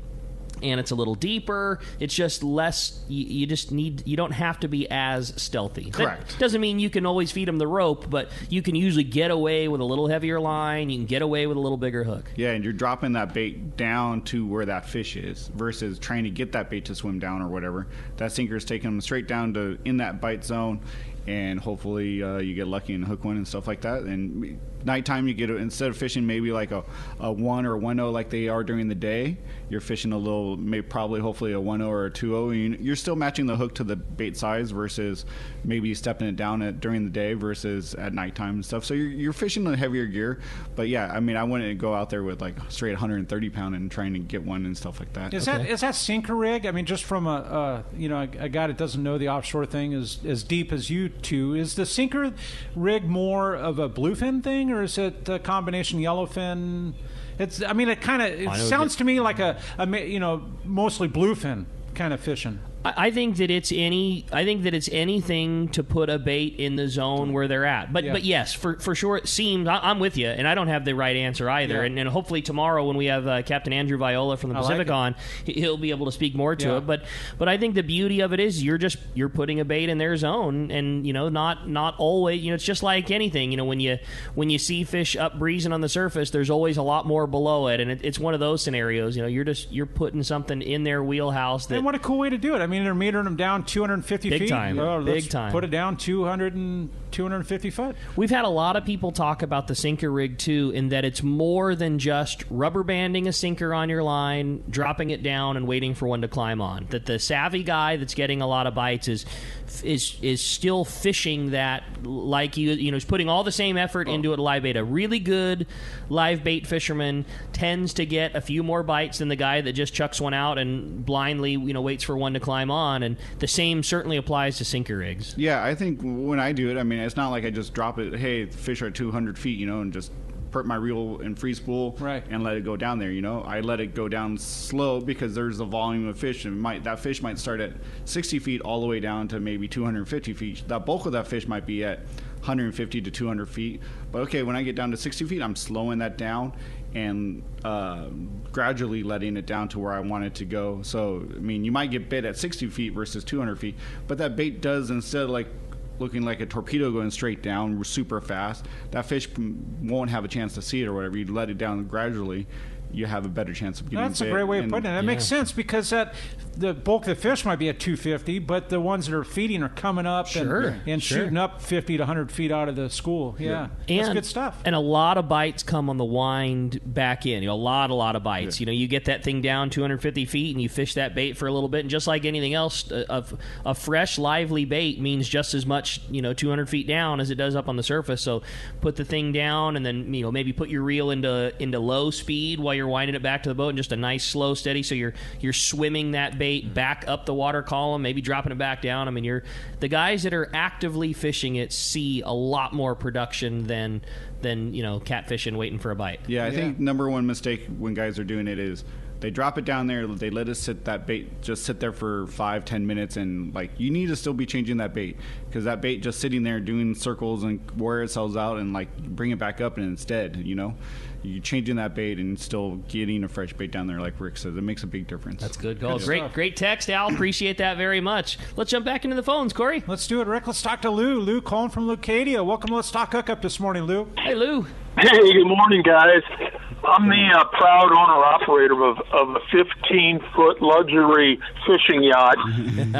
and it's a little deeper, it's just less, you don't have to be as stealthy. Correct. That doesn't mean you can always feed them the rope, but you can usually get away with a little heavier line, you can get away with a little bigger hook. Yeah, and you're dropping that bait down to where that fish is versus trying to get that bait to swim down or whatever. That sinker is taking them straight down to in that bite zone, and hopefully you get lucky and hook one and stuff like that. And nighttime, you get it, instead of fishing maybe like a 1 or 1.0 like they are during the day, you're fishing a little, probably hopefully a 1.0 or a 2.0. You're still matching the hook to the bait size versus maybe stepping it down during the day versus at nighttime and stuff. So you're fishing a heavier gear. But yeah, I wouldn't go out there with like straight 130 pound and trying to get one and stuff like that. Is that sinker rig? Just from a guy that doesn't know the offshore thing as deep as you two, is the sinker rig more of a bluefin thing, or is it a combination yellowfin? It sounds to me like a mostly bluefin kind of fishing. I think that it's anything to put a bait in the zone where they're at. But yes, for sure it seems, I'm with you, and I don't have the right answer either. Yeah. And hopefully tomorrow when we have Captain Andrew Viola from the Pacific on, he'll be able to speak more to it. But I think the beauty of it is you're putting a bait in their zone, and not always. It's just like anything. When you see fish up breezing on the surface, there's always a lot more below it, and it's one of those scenarios. You're putting something in their wheelhouse. And what a cool way to do it. They're metering them down 250 feet. Big time. Big time. Put it down 250 foot. We've had a lot of people talk about the sinker rig, too, in that it's more than just rubber banding a sinker on your line, dropping it down, and waiting for one to climb on. That the savvy guy that's getting a lot of bites is still fishing that like he's putting all the same effort into it live bait. A really good live bait fisherman tends to get a few more bites than the guy that just chucks one out and blindly waits for one to climb on, and the same certainly applies to sinker rigs. Yeah, I think when I do it, it's not like I just drop it, hey, the fish are at 200 feet, and just put my reel in free spool and let it go down there. I let it go down slow because there's a volume of fish, and that fish might start at 60 feet all the way down to maybe 250 feet. The bulk of that fish might be at 150 to 200 feet. But okay, when I get down to 60 feet, I'm slowing that down and gradually letting it down to where I want it to go. So, you might get bit at 60 feet versus 200 feet, but that bait does, instead of looking like a torpedo going straight down super fast, that fish won't have a chance to see it or whatever. You let it down gradually, you have a better chance of getting bit. That's a great way of putting it. That makes sense, because the bulk of the fish might be at 250, but the ones that are feeding are coming up and shooting up 50 to 100 feet out of the school. Yeah. That's good stuff. And a lot of bites come on the wind back in. A lot of bites. Yeah. You get that thing down 250 feet and you fish that bait for a little bit, and just like anything else, a fresh, lively bait means just as much 200 feet down as it does up on the surface. So put the thing down, and then maybe put your reel into low speed while you're winding it back to the boat, and just a nice slow steady, so you're swimming that bait back up the water column, maybe dropping it back down. The guys that are actively fishing it see a lot more production than catfishing waiting for a bite. Yeah, I think number one mistake when guys are doing it is They drop it down there. They let us sit there for 5-10 minutes, and like you need to still be changing that bait because that bait just sitting there doing circles and wear itself out, and like bring it back up, and instead, you're changing that bait and still getting a fresh bait down there. Like Rick says, it makes a big difference. That's good. Great text, Al. Appreciate that very much. Let's jump back into the phones, Corey. Let's do it, Rick. Let's talk to Lou. Lou calling from Leucadia. Welcome to Let's Talk Hookup this morning, Lou. Hey, Lou. Hey, good morning, guys. I'm the proud owner-operator of a 15-foot luxury fishing yacht. And,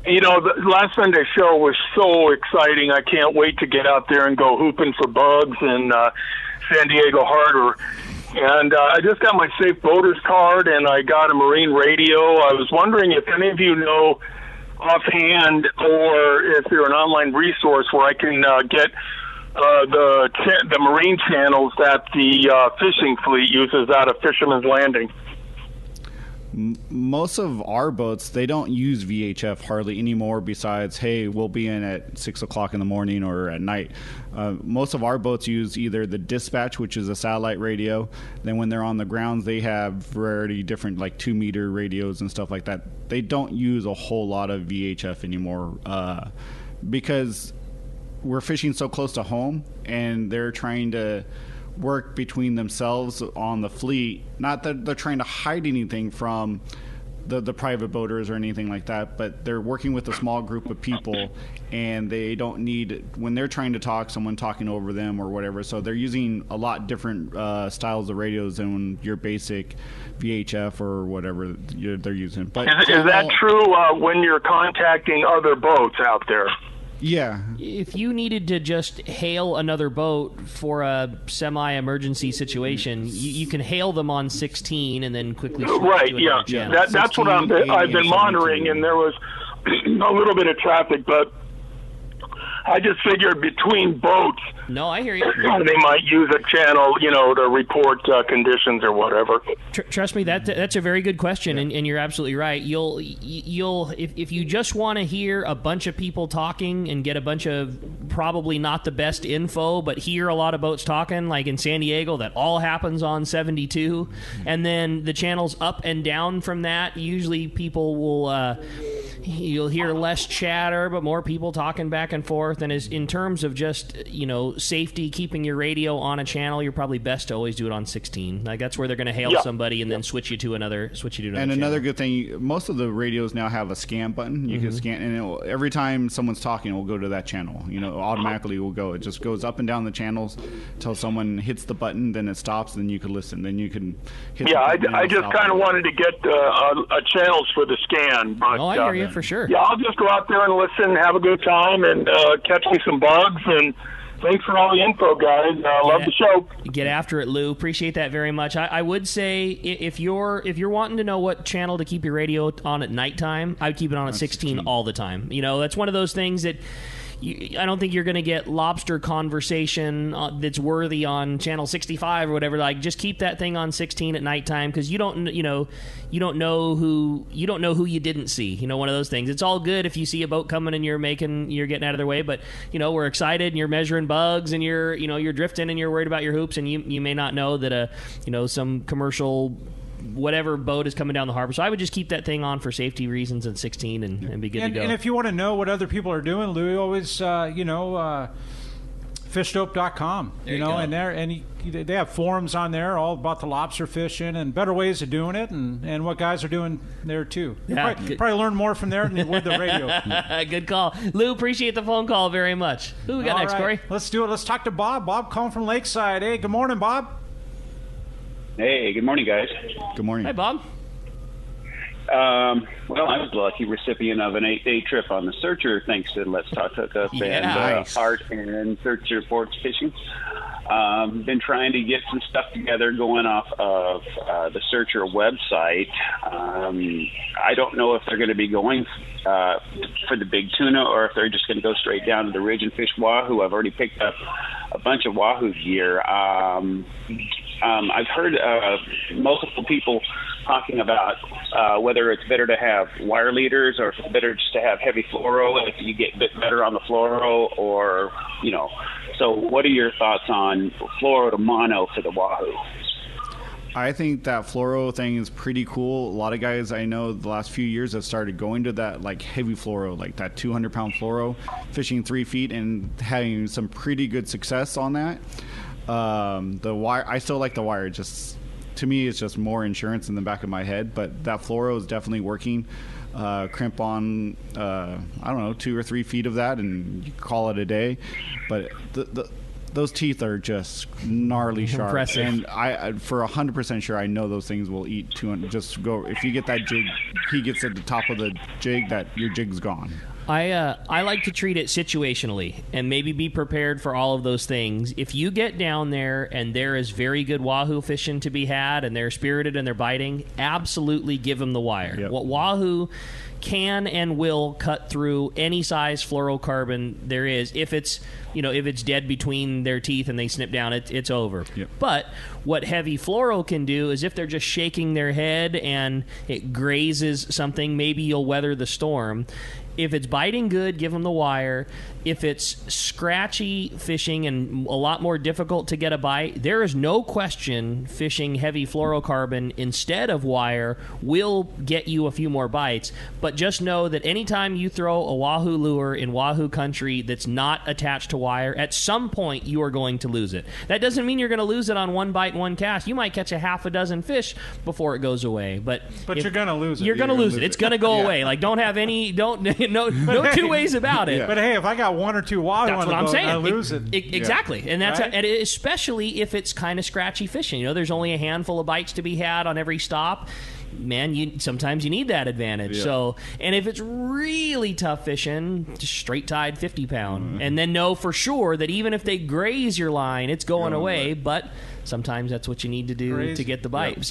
the last Sunday show was so exciting. I can't wait to get out there and go hooping for bugs in San Diego Harbor. And I just got my Safe Boaters card, and I got a marine radio. I was wondering if any of you know offhand, or if you're an online resource where I can get the marine channels that the fishing fleet uses out of Fisherman's Landing. Most of our boats, they don't use VHF hardly anymore, besides, hey, we'll be in at 6 o'clock in the morning or at night. Most of our boats use either the dispatch, which is a satellite radio. Then when they're on the grounds, they have variety different, like 2-meter radios and stuff like that. They don't use a whole lot of VHF anymore because we're fishing so close to home, and they're trying to work between themselves on the fleet. Not that they're trying to hide anything from the private boaters or anything like that, but they're working with a small group of people, and they don't need, when they're trying to talk, someone talking over them or whatever. So they're using a lot different styles of radios than your basic VHF or whatever they're using. But is that true when you're contacting other boats out there? Yeah. If you needed to just hail another boat for a semi-emergency situation, you can hail them on 16 and then quickly switch to another channel. That's what I've been monitoring, and there was a little bit of traffic, but I just figured between boats, no, I hear you. They might use a channel, to report conditions or whatever. Trust me, that's a very good question, and you're absolutely right. You'll if you just want to hear a bunch of people talking and get a bunch of probably not the best info, but hear a lot of boats talking, like in San Diego, that all happens on 72, and then the channels up and down from that. Usually, people will. You'll hear less chatter, but more people talking back and forth. And in terms of just, safety, keeping your radio on a channel, you're probably best to always do it on 16. Like that's where they're going to hail somebody and then switch you to another channel. And another good thing, most of the radios now have a scan button. You can scan, and every time someone's talking, it will go to that channel. Automatically will go. It just goes up and down the channels until someone hits the button, then it stops, then you can listen. Then you can hit the button. I just kind of wanted to get channels for the scan. But, I hear you. For sure. Yeah, I'll just go out there and listen, have a good time, and catch me some bugs. And thanks for all the info, guys. Love the show. Get after it, Lou. Appreciate that very much. I would say if you're wanting to know what channel to keep your radio on at nighttime, I would keep it on at 16 all the time. That's one of those things that. I don't think you're going to get lobster conversation that's worthy on channel 65 or whatever. Like, just keep that thing on 16 at nighttime because you don't know who you didn't see. One of those things. It's all good if you see a boat coming and you're getting out of their way, but we're excited and you're measuring bugs and you're drifting and you're worried about your hoops and you may not know that some commercial whatever boat is coming down the harbor. So I would just keep that thing on for safety reasons at 16 and be good to go. And if you want to know what other people are doing, Louis, always, fishdope.com, and they have forums on there all about the lobster fishing and better ways of doing it and what guys are doing there too. Yeah, probably learn more from there than you would the radio. Good call. Lou, appreciate the phone call very much. Who we got next, Corey? Let's do it. Let's talk to Bob. Bob calling from Lakeside. Hey, good morning, Bob. Hey, good morning, guys. Good morning. Hi, Bob. Well, I was the lucky recipient of an 8-day trip on the Searcher, thanks to Let's Talk Hookup and Art and Searcher Ports Fishing. Been trying to get some stuff together going off of the Searcher website. I don't know if they're going to be going for the big tuna or if they're just going to go straight down to the ridge and fish wahoo. I've already picked up a bunch of wahoo gear. I've heard multiple people talking about whether it's better to have wire leaders or if it's better just to have heavy fluoro if you get a bit better on the fluoro or, So what are your thoughts on fluoro to mono for the wahoo? I think that fluoro thing is pretty cool. A lot of guys I know the last few years have started going to that like heavy fluoro, like that 200-pound fluoro, fishing 3 feet and having some pretty good success on that. The wire, I still like the wire. Just to me, it's just more insurance in the back of my head. But that fluoro is definitely working. Crimp on, I don't know, 2 or 3 feet of that, and you call it a day. But those teeth are just gnarly sharp. Impressive. And I for 100% sure, I know those things will eat 200. Just go, if you get that jig, he gets at the top of the jig, that your jig's gone. I like to treat it situationally and maybe be prepared for all of those things. If you get down there and there is very good wahoo fishing to be had and they're spirited and they're biting, absolutely give them the wire. Yep. What wahoo can and will cut through any size fluorocarbon there is. If it's dead between their teeth and they snip down, it's over. Yep. But what heavy fluoro can do is if they're just shaking their head and it grazes something, maybe you'll weather the storm. If it's biting good, give them the wire. If it's scratchy fishing and a lot more difficult to get a bite, there is no question fishing heavy fluorocarbon instead of wire will get you a few more bites. But just know that anytime you throw a wahoo lure in wahoo country that's not attached to wire, at some point you are going to lose it. That doesn't mean you're going to lose it on one bite, one cast. You might catch a half a dozen fish before it goes away. But you're going to lose it. You're going to lose it. It's going to go away. Like, don't have any, no two ways about it. Yeah. But hey, if I got 1 or 2 wahoo that's on what the I'm boat, saying. I lose it. Exactly. And that's right? and especially if it's kind of scratchy fishing. There's only a handful of bites to be had on every stop. Man, sometimes you need that advantage. Yeah. So, and if it's really tough fishing, just straight tide 50-pound, and then know for sure that even if they graze your line, it's going away. But sometimes that's what you need to do to get the bite. Yep.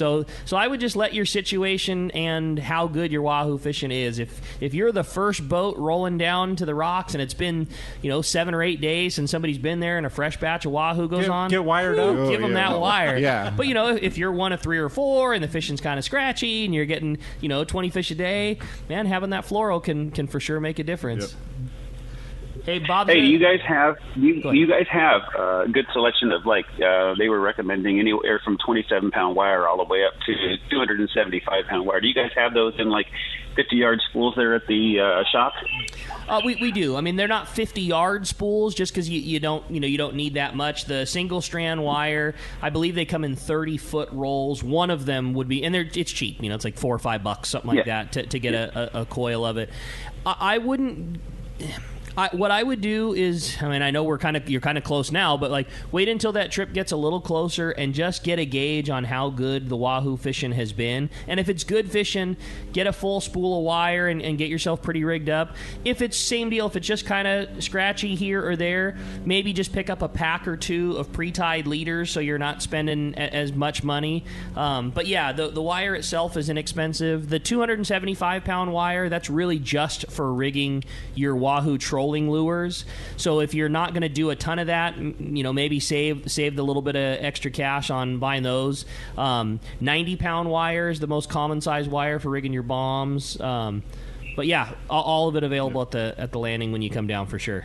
So I would just let your situation and how good your wahoo fishing is. If you're the first boat rolling down to the rocks and it's been 7 or 8 days since somebody's been there and a fresh batch of wahoo goes on, get wired up. give them that wire. Yeah. But if you're 1 of 3 or 4 and the fishing's kind of scratchy and you're getting 20 fish a day, man, having that fluoro can for sure make a difference. Yep. Hey, Bob. Hey, you guys have a good selection of they were recommending anywhere from 27-pound wire all the way up to 275-pound wire. Do you guys have those in 50-yard spools there at the shop? We do. I mean, they're not 50-yard spools just because you don't need that much. The single strand wire, I believe they come in 30-foot rolls. One of them would be, and it's cheap. It's like $4 or $5, something like that, to get a coil of it. I wouldn't. What I would do is, I know you're kind of close now, but wait until that trip gets a little closer and just get a gauge on how good the wahoo fishing has been. And if it's good fishing, get a full spool of wire and get yourself pretty rigged up. If it's same deal, if it's just kind of scratchy here or there, maybe just pick up a pack or 2 of pre-tied leaders so you're not spending as much money. But yeah, the wire itself is inexpensive. The 275-pound wire, that's really just for rigging your wahoo trolling lures. So if you're not going to do a ton of that, maybe save the little bit of extra cash on buying those. 90-pound wire is the most common size wire for rigging your bombs. But yeah, all of it available at the landing when you come down for sure.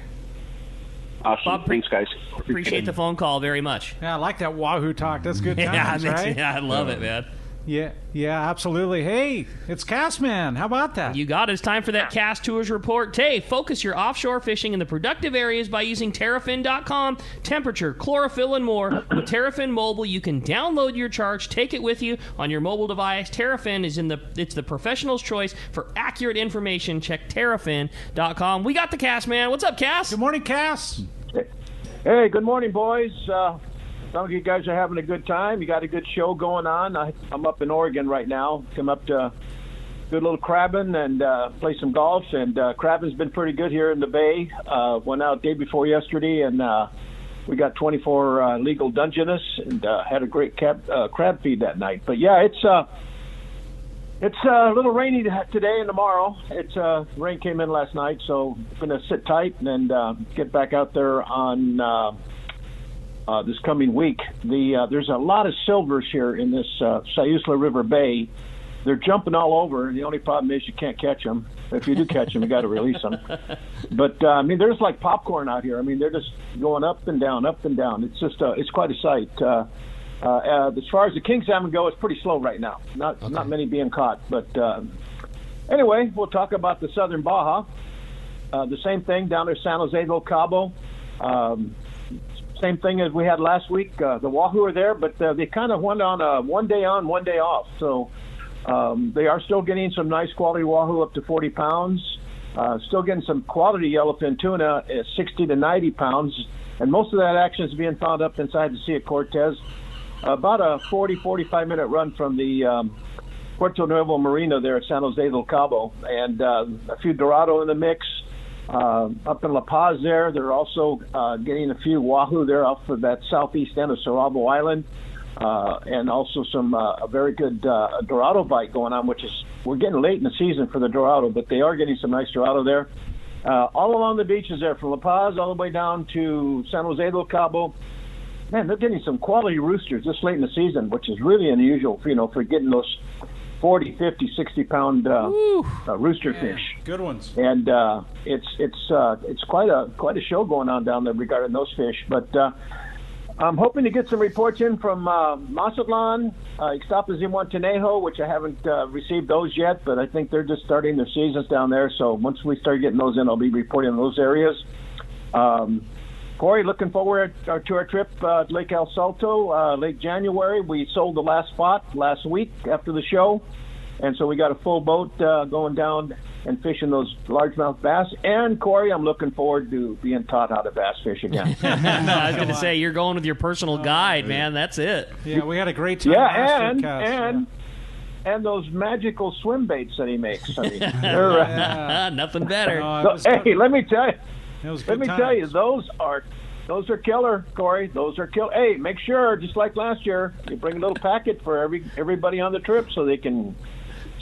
Awesome. Bob, thanks, guys. Appreciate the phone call very much. Yeah, I like that wahoo talk. That's good times, right? Yeah, I love it, man. Yeah, absolutely. Hey, it's Castman. How about that? You got it. It's time for that Cast Tours report. Hey, focus your offshore fishing in the productive areas by using Terrafin.com. Temperature, chlorophyll, and more. With Terrafin Mobile, you can download your charts, take it with you on your mobile device. Terrafin it's the professional's choice for accurate information. Check Terrafin.com. We got the Castman. What's up, Cass? Good morning, Cass. Hey, good morning, boys. Some of you guys are having a good time. You got a good show going on. I'm up in Oregon right now. Come up to good little crabbing and play some golf. And crabbing's been pretty good here in the Bay. Went out day before yesterday, and we got 24 legal Dungeness and had a great crab feed that night. But yeah, it's a little rainy today and tomorrow. Rain came in last night, so I'm going to sit tight and get back out there on this coming week. There's a lot of silvers here in this Sayusla River Bay. They're jumping all over. The only problem is you can't catch them. If you do catch them, you got to release them. But there's like popcorn out here. They're just going up and down, up and down. It's just it's quite a sight. As far as the king salmon go, it's pretty slow right now. Not many being caught. But anyway, we'll talk about the southern Baja. The same thing down there, San Jose del Cabo. Same thing as we had last week. The wahoo are there, but they kind of went on a 1 day on, 1 day off. So they are still getting some nice quality wahoo up to 40 pounds. Still getting some quality yellowfin tuna at 60 to 90 pounds. And most of that action is being found up inside the Sea of Cortez. About a 40-45 minute run from the Puerto Nuevo Marina there at San Jose del Cabo. And a few Dorado in the mix. Up in La Paz there, they're also getting a few wahoo there off of that southeast end of Cerralbo Island. And also some a very good Dorado bite going on, which is, we're getting late in the season for the Dorado, but they are getting some nice Dorado there. All along the beaches there, from La Paz all the way down to San Jose del Cabo. Man, they're getting some quality roosters this late in the season, which is really unusual, for getting those 40, 50, 60-pound rooster fish. Good ones. And it's quite a show going on down there regarding those fish. But I'm hoping to get some reports in from Mazatlan, Ixtapas y Montenejo, which I haven't received those yet, but I think they're just starting their seasons down there. So once we start getting those in, I'll be reporting on those areas. Corey, looking forward to our trip to Lake El Salto, late January. We sold the last spot last week after the show, and so we got a full boat going down and fishing those largemouth bass. And, Corey, I'm looking forward to being taught how to bass fish again. I was going to say, you're going with your personal guide, man. That's it. Yeah, we had a great time. And those magical swim baits that he makes. I mean, nothing better. Hey, let me tell you. Tell you, those are killer, Corey. Those are killer. Hey, make sure, just like last year, you bring a little packet for everybody on the trip so they can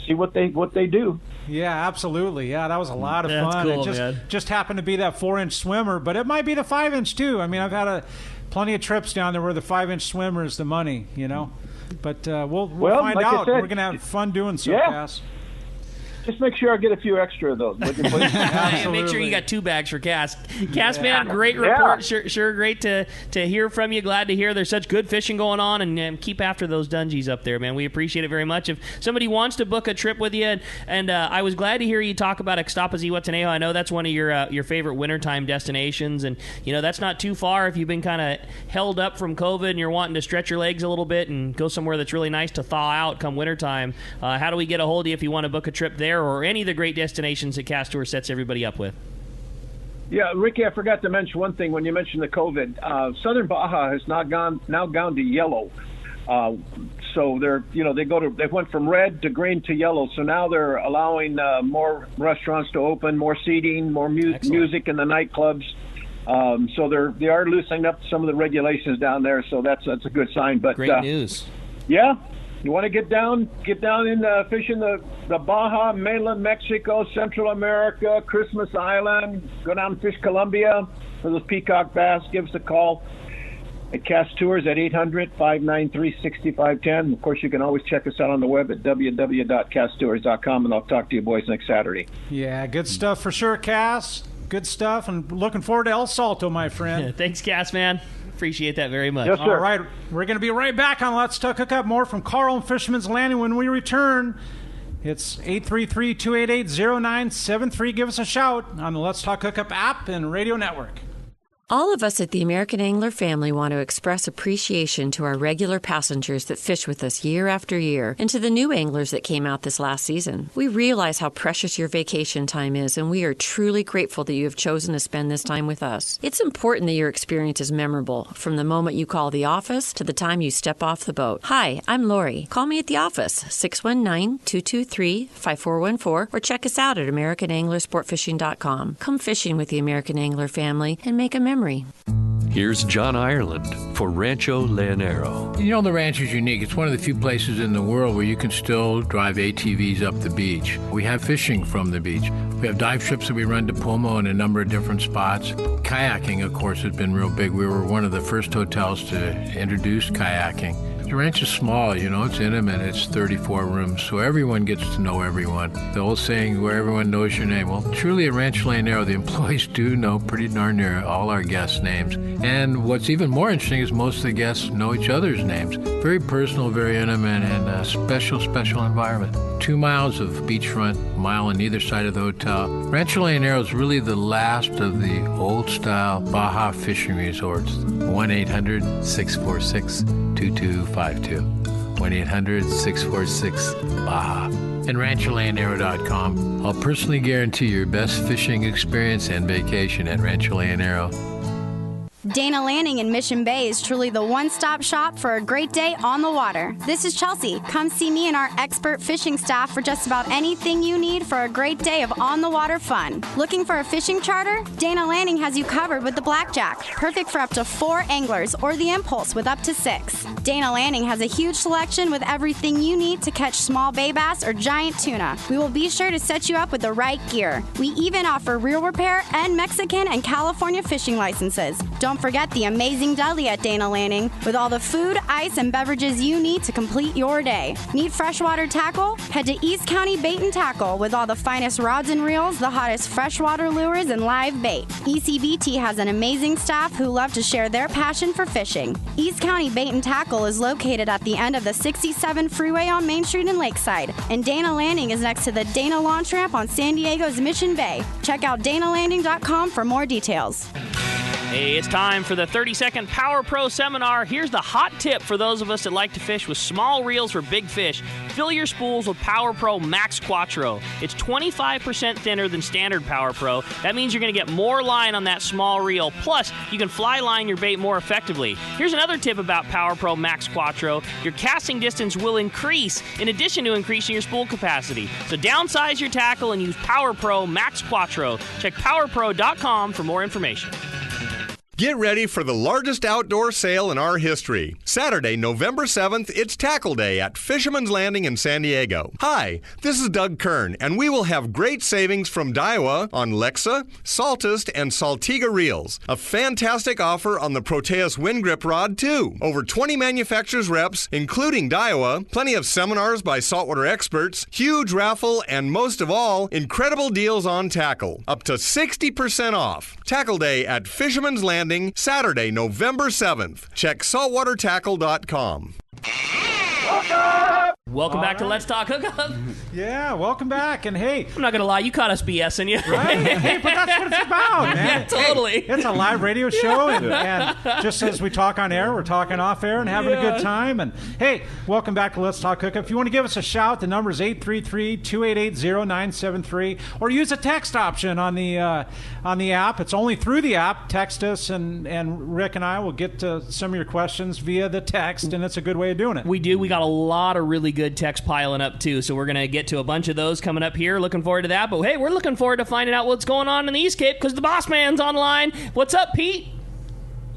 see what they do. Yeah, absolutely. Yeah, that was a lot of fun. Cool, it just happened to be that 4-inch swimmer, but it might be the 5-inch too. I mean, I've had plenty of trips down there where the 5-inch swimmer is the money, But we'll find like out. Said, we're going to have fun doing so, Cass. Just make sure I get a few extra of those, would you please? Make sure you got 2 bags for Cass. Cass, man, great report. Sure, great to hear from you. Glad to hear there's such good fishing going on, and keep after those dungeons up there, man. We appreciate it very much. If somebody wants to book a trip with you, and I was glad to hear you talk about Ixtapas y Huehuetenango. I know that's one of your favorite wintertime destinations, and that's not too far if you've been kind of held up from COVID and you're wanting to stretch your legs a little bit and go somewhere that's really nice to thaw out come wintertime. How do we get a hold of you if you want to book a trip there, or any of the great destinations that Cass Tour sets everybody up with? Yeah, Ricky, I forgot to mention one thing when you mentioned the COVID. Southern Baja has now gone to yellow. So they went from red to green to yellow. So now they're allowing more restaurants to open, more seating, more music in the nightclubs. So they are loosening up some of the regulations down there. So that's a good sign. But great news. Yeah. You want to get down in fishing the Baja, mainland Mexico, Central America, Christmas Island, go down and fish Colombia for those peacock bass, give us a call at Cass Tours at 800-593-6510. Of course, you can always check us out on the web at www.casstours.com, and I'll talk to you boys next Saturday. Yeah, good stuff for sure, Cass. Good stuff, and looking forward to El Salto, my friend. Thanks, Cass, man. Appreciate that very much. Yes, sir. All right, we're going to be right back on Let's Talk Hookup. More from Carl and Fisherman's Landing when we return. It's 833-288-0973. Give us a shout on the Let's Talk Hookup app and radio network. All of us at the American Angler family want to express appreciation to our regular passengers that fish with us year after year, and to the new anglers that came out this last season. We realize how precious your vacation time is, and we are truly grateful that you have chosen to spend this time with us. It's important that your experience is memorable, from the moment you call the office to the time you step off the boat. Hi, I'm Lori. Call me at the office, 619-223-5414, or check us out at AmericanAnglerSportFishing.com. Come fishing with the American Angler family and make a memory. Here's John Ireland for Rancho Leonero. The ranch is unique. It's one of the few places in the world where you can still drive ATVs up the beach. We have fishing from the beach. We have dive trips that we run to Pomo in a number of different spots. Kayaking, of course, has been real big. We were one of the first hotels to introduce kayaking. The ranch is small, it's intimate. It's 34 rooms, so everyone gets to know everyone. The old saying, where everyone knows your name. Well, truly at Rancho Leonero, the employees do know pretty darn near all our guests' names. And what's even more interesting is most of the guests know each other's names. Very personal, very intimate, and a special environment. 2 miles of beachfront, a mile on either side of the hotel. Rancho Leonero is really the last of the old-style Baja fishing resorts. 1-800-646-2252. 1-800-646-BAJA. And RanchoLeonero.com. I'll personally guarantee your best fishing experience and vacation at Rancho Leonero. Dana Landing in Mission Bay is truly the one-stop shop for a great day on the water. This is Chelsea. Come see me and our expert fishing staff for just about anything you need for a great day of on-the-water fun. Looking for a fishing charter? Dana Landing has you covered with the Blackjack, perfect for up to 4 anglers, or the Impulse with up to 6. Dana Landing has a huge selection with everything you need to catch small bay bass or giant tuna. We will be sure to set you up with the right gear. We even offer reel repair and Mexican and California fishing licenses. Don't forget the amazing deli at Dana Landing with all the food, ice, and beverages you need to complete your day. Need freshwater tackle? Head to East County Bait and Tackle with all the finest rods and reels, the hottest freshwater lures, and live bait. ECBT has an amazing staff who love to share their passion for fishing. East County Bait and Tackle is located at the end of the 67 freeway on Main Street in Lakeside, and Dana Landing is next to the Dana Launch Ramp on San Diego's Mission Bay. Check out danalanding.com for more details. Hey, it's time for the 30-second Power Pro seminar. Here's the hot tip for those of us that like to fish with small reels for big fish. Fill your spools with Power Pro Max Quattro. It's 25% thinner than standard Power Pro. That means you're going to get more line on that small reel. Plus, you can fly line your bait more effectively. Here's another tip about Power Pro Max Quattro. Your casting distance will increase in addition to increasing your spool capacity. So downsize your tackle and use Power Pro Max Quattro. Check powerpro.com for more information. Get ready for the largest outdoor sale in our history. Saturday, November 7th, it's Tackle Day at Fisherman's Landing in San Diego. Hi, this is Doug Kern, and we will have great savings from Daiwa on Lexa, Saltist, and Saltiga reels. A fantastic offer on the Proteus Wind Grip Rod, too. Over 20 manufacturers reps, including Daiwa, plenty of seminars by saltwater experts, huge raffle, and most of all, incredible deals on tackle. Up to 60% off. Tackle Day at Fisherman's Landing, Saturday, November 7th. Check saltwatertackle.com. Welcome back to Let's Talk Hookup. Yeah, welcome back. And hey, I'm not going to lie, you caught us BSing you. Right? Hey, but that's what it's about, man. Yeah, totally. Hey, it's a live radio show, and just as we talk on air, we're talking off air and having a good time. And hey, welcome back to Let's Talk Hookup. If you want to give us a shout, the number is 833-288-0973, or use a text option on the app. It's only through the app. Text us, and Rick and I will get to some of your questions via the text, and it's a good way of doing it. We do. We got a lot of really good text piling up, too, so we're going to get to a bunch of those coming up here. Looking forward to that. But, hey, we're looking forward to finding out what's going on in the East Cape because the boss man's online. What's up, Pete?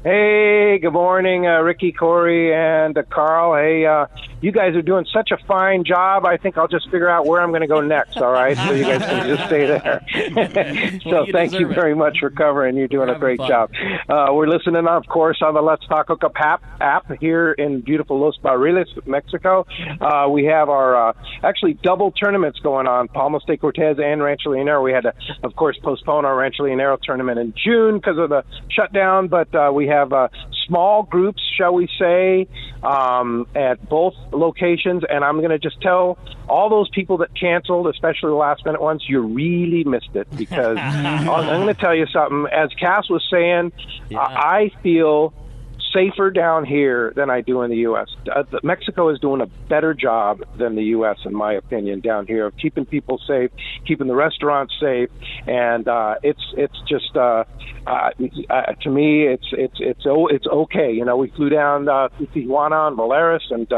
Hey, good morning, Ricky, Corey, and Carl. Hey, you guys are doing such a fine job. I think I'll just figure out where I'm going to go next, all right? So you guys can just stay there. So thank you very much for covering. You're doing a great job. We're listening, of course, on the Let's Talk Hookup app here in beautiful Los Barriles, Mexico. We have our actually double tournaments going on, Palmas de Cortez and Rancho Leonero. We had to, of course, postpone our Rancho Leonero tournament in June because of the shutdown, but we have small groups, shall we say, at both locations, and I'm going to just tell all those people that canceled, especially the last-minute ones, you really missed it, because I'm going to tell you something. As Cass was saying, I feel safer down here than I do in the U.S. Mexico is doing a better job than the U.S., in my opinion, down here of keeping people safe, keeping the restaurants safe, and it's just to me it's okay. You know, we flew down to Tijuana and Valeris, and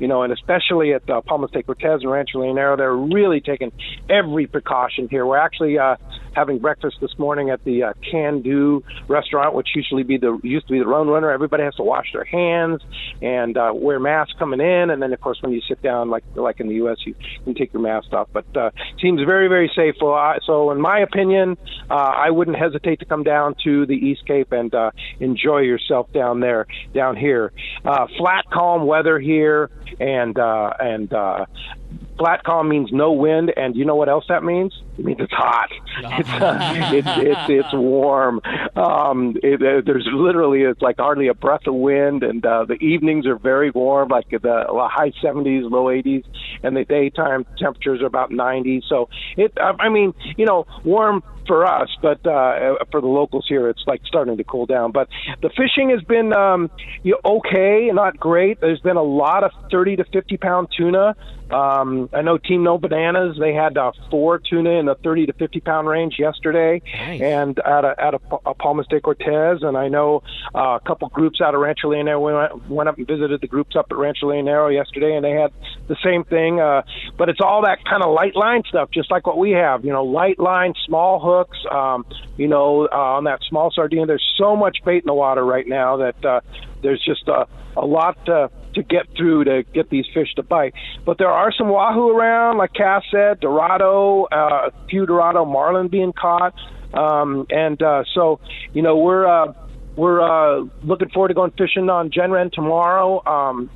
and especially at Palmas de Cortez and Rancho Leonero, they're really taking every precaution here. We're actually having breakfast this morning at the Can Do restaurant, which used to be the Roan Runner. Everybody has to wash their hands and wear masks coming in, and then of course when you sit down, like in the U.S., you can take your mask off. But seems very, very safe. So in my opinion, I wouldn't hesitate to come down to the East Cape and enjoy yourself down here. Flat, calm weather here, and flat, calm means no wind, and you know what else that means? It means it's hot. It's warm. There's literally, it's like hardly a breath of wind, and the evenings are very warm, like the high 70s, low 80s, and the daytime temperatures are about 90. So warm for us, but for the locals here, it's like starting to cool down. But the fishing has been okay, not great. There's been a lot of 30 to 50 pound tuna. I know Team No Bananas, they had 4 tuna in the 30 to 50 pound range yesterday. Nice. And at a Palmas de Cortez, and I know a couple groups out of Rancho Leonero went up and visited the groups up at Rancho Leonero yesterday, and they had the same thing. But it's all that kind of light line stuff, just like what we have. Light line, small hooks. On that small sardine, there's so much bait in the water right now that there's just a lot to get through to get these fish to bite. But there are some wahoo around, like Cass said, Dorado, a few Dorado marlin being caught. So we're looking forward to going fishing on Genren tomorrow.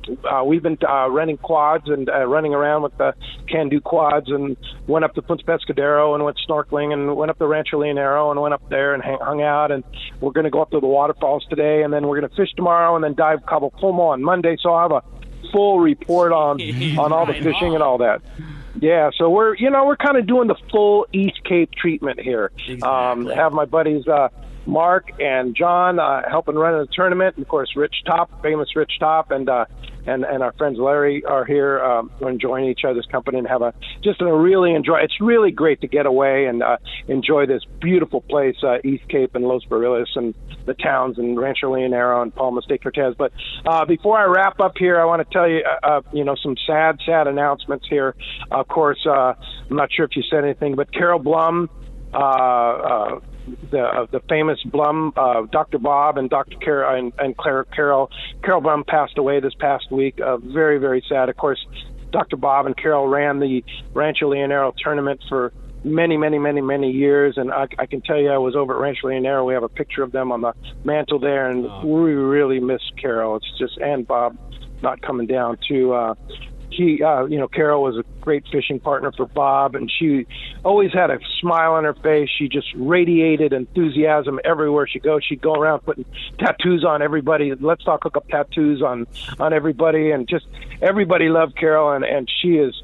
We've been renting quads and running around with the Can-Do quads, and went up to Punta Pescadero and went snorkeling, and went up to Rancho Leonero and went up there and hung out. And we're going to go up to the waterfalls today, and then we're going to fish tomorrow, and then dive Cabo Pulmo on Monday. So I'll have a full report on all the fishing and all that. Yeah, so we're kind of doing the full East Cape treatment here. Exactly. Have my buddies Mark and John helping run the tournament, and of course famous Rich Top, and our friends Larry are here enjoying each other's company and it's really great to get away and enjoy this beautiful place, East Cape and Los Barriles and the towns and Rancho Leonero and Palmas de Cortez. But before I wrap up here, I want to tell you some sad announcements here. Of course, I'm not sure if you said anything, but Carol Blum, the famous Blum, Dr. Bob and Dr. Carol and Carol Blum passed away this past week. Very, very sad. Of course, Dr. Bob and Carol ran the Rancho Leonero tournament for many, many, many, many years, and I can tell you, I was over at Rancho Leonero. We have a picture of them on the mantle there, and we really miss Carol. It's just, and Bob not coming down to Carol was a great fishing partner for Bob, and she always had a smile on her face. She just radiated enthusiasm everywhere she goes. She'd go around putting tattoos on everybody. Let's Talk Hookup tattoos on everybody, and just everybody loved Carol, and she is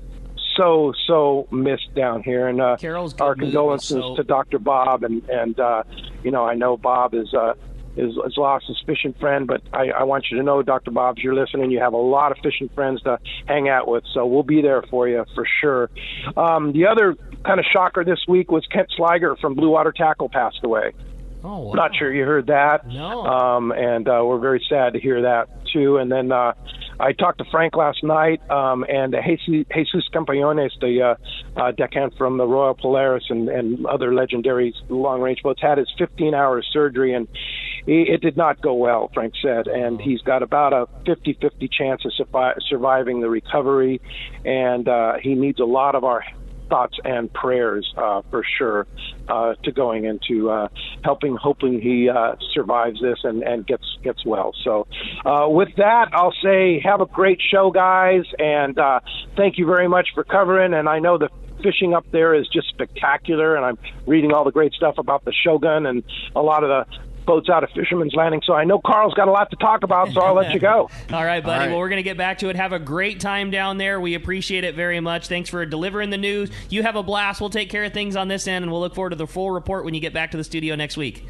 so missed down here. And Carol's our condolences to Dr. Bob, and I know Bob is lost his fishing friend, but I want you to know, Dr. Bob, if you're listening, you have a lot of fishing friends to hang out with, so we'll be there for you for sure. The other kind of shocker this week was Kent Sliger from Blue Water Tackle passed away. Oh, wow. Not sure you heard that. No. And we're very sad to hear that too. And then I talked to Frank last night, and Jesus Campañones, the deckhand from the Royal Polaris and other legendary long-range boats, had his 15-hour surgery, and it did not go well, Frank said. And he's got about a 50-50 chance of surviving the recovery, and he needs a lot of our thoughts and prayers for sure to going into hoping he survives this and gets well. So with that, I'll say have a great show, guys, and thank you very much for covering. And I know the fishing up there is just spectacular, and I'm reading all the great stuff about the Shogun and a lot of the boats out of Fisherman's Landing. So I know Carl's got a lot to talk about, so I'll let you go. All right, buddy. All right. Well, we're going to get back to it. Have a great time down there. We appreciate it very much. Thanks for delivering the news. You have a blast. We'll take care of things on this end, and we'll look forward to the full report when you get back to the studio next week.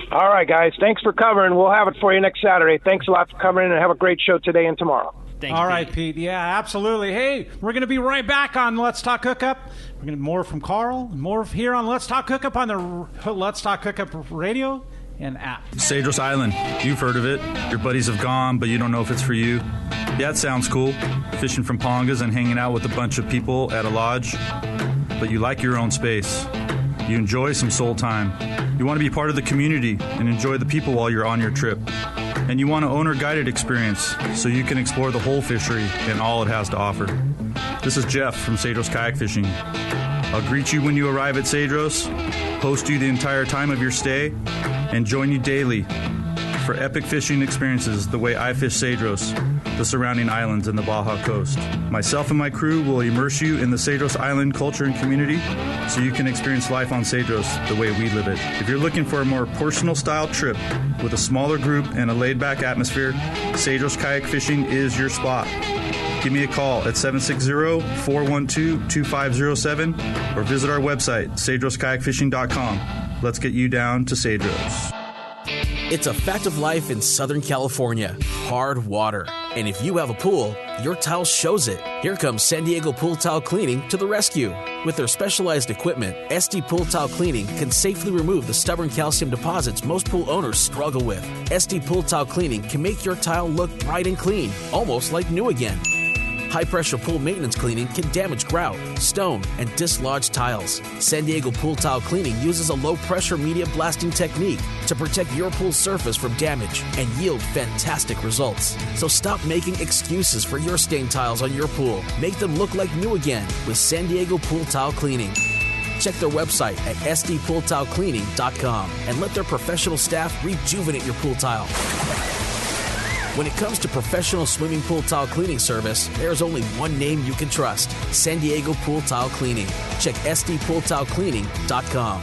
All right, guys. Thanks for covering. We'll have it for you next Saturday. Thanks a lot for covering, and have a great show today and tomorrow. Thanks, all right, Pete. Yeah, absolutely. Hey, we're going to be right back on Let's Talk Hookup. We're going to more from Carl, more here on Let's Talk Hookup on the Let's Talk Hookup radio and app. Cedros Island. You've heard of it. Your buddies have gone, but you don't know if it's for you. Yeah, it sounds cool. Fishing from pongas and hanging out with a bunch of people at a lodge. But you like your own space. You enjoy some soul time. You want to be part of the community and enjoy the people while you're on your trip. And you want an owner-guided experience so you can explore the whole fishery and all it has to offer. This is Jeff from Cedros Kayak Fishing. I'll greet you when you arrive at Cedros, host you the entire time of your stay, and join you daily for epic fishing experiences the way I fish Cedros, the surrounding islands, and the Baja Coast. Myself and my crew will immerse you in the Cedros Island culture and community so you can experience life on Cedros the way we live it. If you're looking for a more personal style trip with a smaller group and a laid-back atmosphere, Cedros Kayak Fishing is your spot. Give me a call at 760-412-2507 or visit our website, cedroskayakfishing.com. Let's get you down to Cedros. It's a fact of life in Southern California. Hard water. And if you have a pool, your tile shows it. Here comes San Diego Pool Tile Cleaning to the rescue. With their specialized equipment, SD Pool Tile Cleaning can safely remove the stubborn calcium deposits most pool owners struggle with. SD Pool Tile Cleaning can make your tile look bright and clean, almost like new again. High-pressure pool maintenance cleaning can damage grout, stone, and dislodge tiles. San Diego Pool Tile Cleaning uses a low-pressure media blasting technique to protect your pool surface from damage and yield fantastic results. So stop making excuses for your stained tiles on your pool. Make them look like new again with San Diego Pool Tile Cleaning. Check their website at sdpooltilecleaning.com and let their professional staff rejuvenate your pool tile. When it comes to professional swimming pool tile cleaning service, there's only one name you can trust: San Diego Pool Tile Cleaning. Check sdpooltilecleaning.com.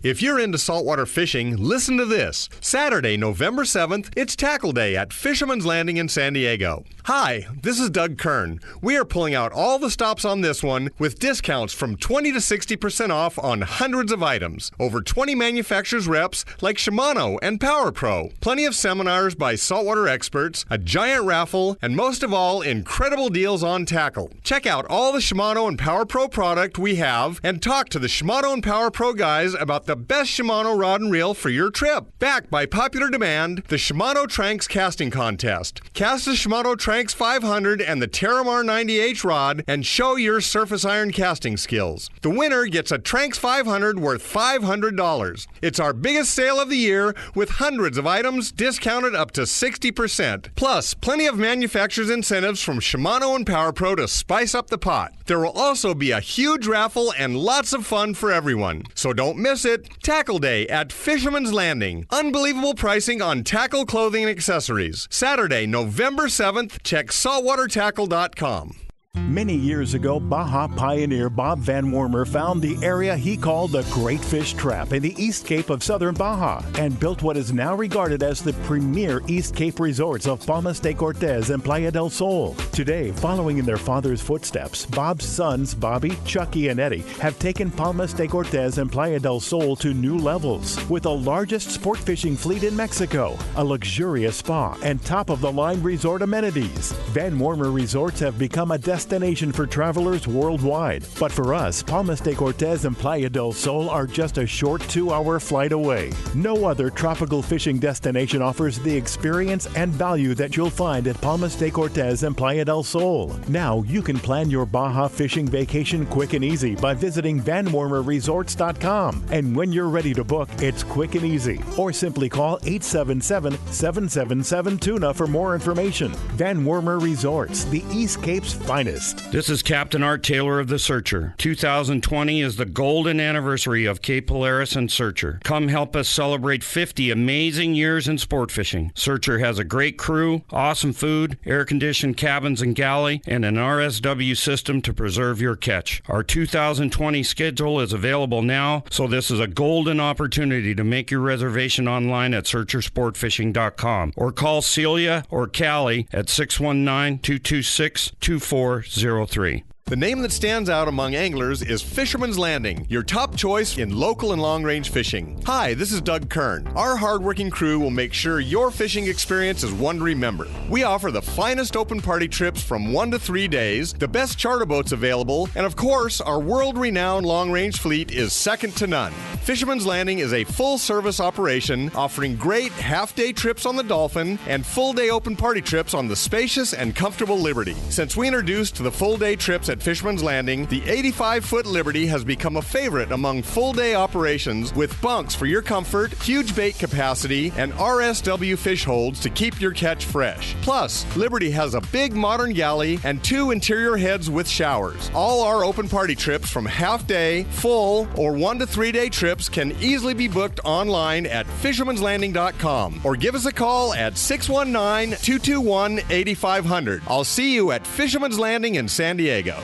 If you're into saltwater fishing, listen to this. Saturday, November 7th, it's Tackle Day at Fisherman's Landing in San Diego. Hi, this is Doug Kern. We are pulling out all the stops on this one with discounts from 20 to 60% off on hundreds of items. Over 20 manufacturers reps like Shimano and Power Pro. Plenty of seminars by saltwater experts, a giant raffle, and most of all, incredible deals on tackle. Check out all the Shimano and Power Pro product we have and talk to the Shimano and Power Pro guys about the best Shimano rod and reel for your trip. Backed by popular demand, the Shimano Tranks Casting Contest. Cast the Shimano Tranks 500 and the Terramar 90H rod and show your surface iron casting skills. The winner gets a Tranks 500 worth $500. It's our biggest sale of the year with hundreds of items discounted up to 60%. Plus, plenty of manufacturers' incentives from Shimano and Power Pro to spice up the pot. There will also be a huge raffle and lots of fun for everyone. So don't miss it. Tackle Day at Fisherman's Landing. Unbelievable pricing on tackle, clothing, and accessories. Saturday, November 7th. Check saltwatertackle.com. Many years ago, Baja pioneer Bob Van Wormer found the area he called the Great Fish Trap in the East Cape of southern Baja and built what is now regarded as the premier East Cape resorts of Palmas de Cortez and Playa del Sol. Today, following in their father's footsteps, Bob's sons, Bobby, Chucky, and Eddie, have taken Palmas de Cortez and Playa del Sol to new levels with the largest sport fishing fleet in Mexico, a luxurious spa, and top-of-the-line resort amenities. Van Wormer Resorts have become a destination for travelers worldwide. But for us, Palmas de Cortez and Playa del Sol are just a short 2-hour flight away. No other tropical fishing destination offers the experience and value that you'll find at Palmas de Cortez and Playa del Sol. Now you can plan your Baja fishing vacation quick and easy by visiting VanWormerResorts.com. And when you're ready to book, it's quick and easy. Or simply call 877-777-TUNA for more information. Van Wormer Resorts, the East Cape's finest. This is Captain Art Taylor of the Searcher. 2020 is the golden anniversary of Cape Polaris and Searcher. Come help us celebrate 50 amazing years in sport fishing. Searcher has a great crew, awesome food, air-conditioned cabins and galley, and an RSW system to preserve your catch. Our 2020 schedule is available now, so this is a golden opportunity to make your reservation online at searchersportfishing.com or call Celia or Callie at 619-226-2403. The name that stands out among anglers is Fisherman's Landing, your top choice in local and long-range fishing. Hi, this is Doug Kern. Our hardworking crew will make sure your fishing experience is one to remember. We offer the finest open party trips from 1 to 3 days, the best charter boats available, and of course, our world-renowned long-range fleet is second to none. Fisherman's Landing is a full-service operation offering great half-day trips on the Dolphin and full-day open party trips on the spacious and comfortable Liberty. Since we introduced the full-day trips at at Fisherman's Landing, the 85-foot Liberty has become a favorite among full-day operations with bunks for your comfort, huge bait capacity, and RSW fish holds to keep your catch fresh. Plus, Liberty has a big modern galley and 2 interior heads with showers. All our open party trips from half-day, full, or 1 to 3 day trips can easily be booked online at fishermanslanding.com or give us a call at 619-221-8500. I'll see you at Fisherman's Landing in San Diego.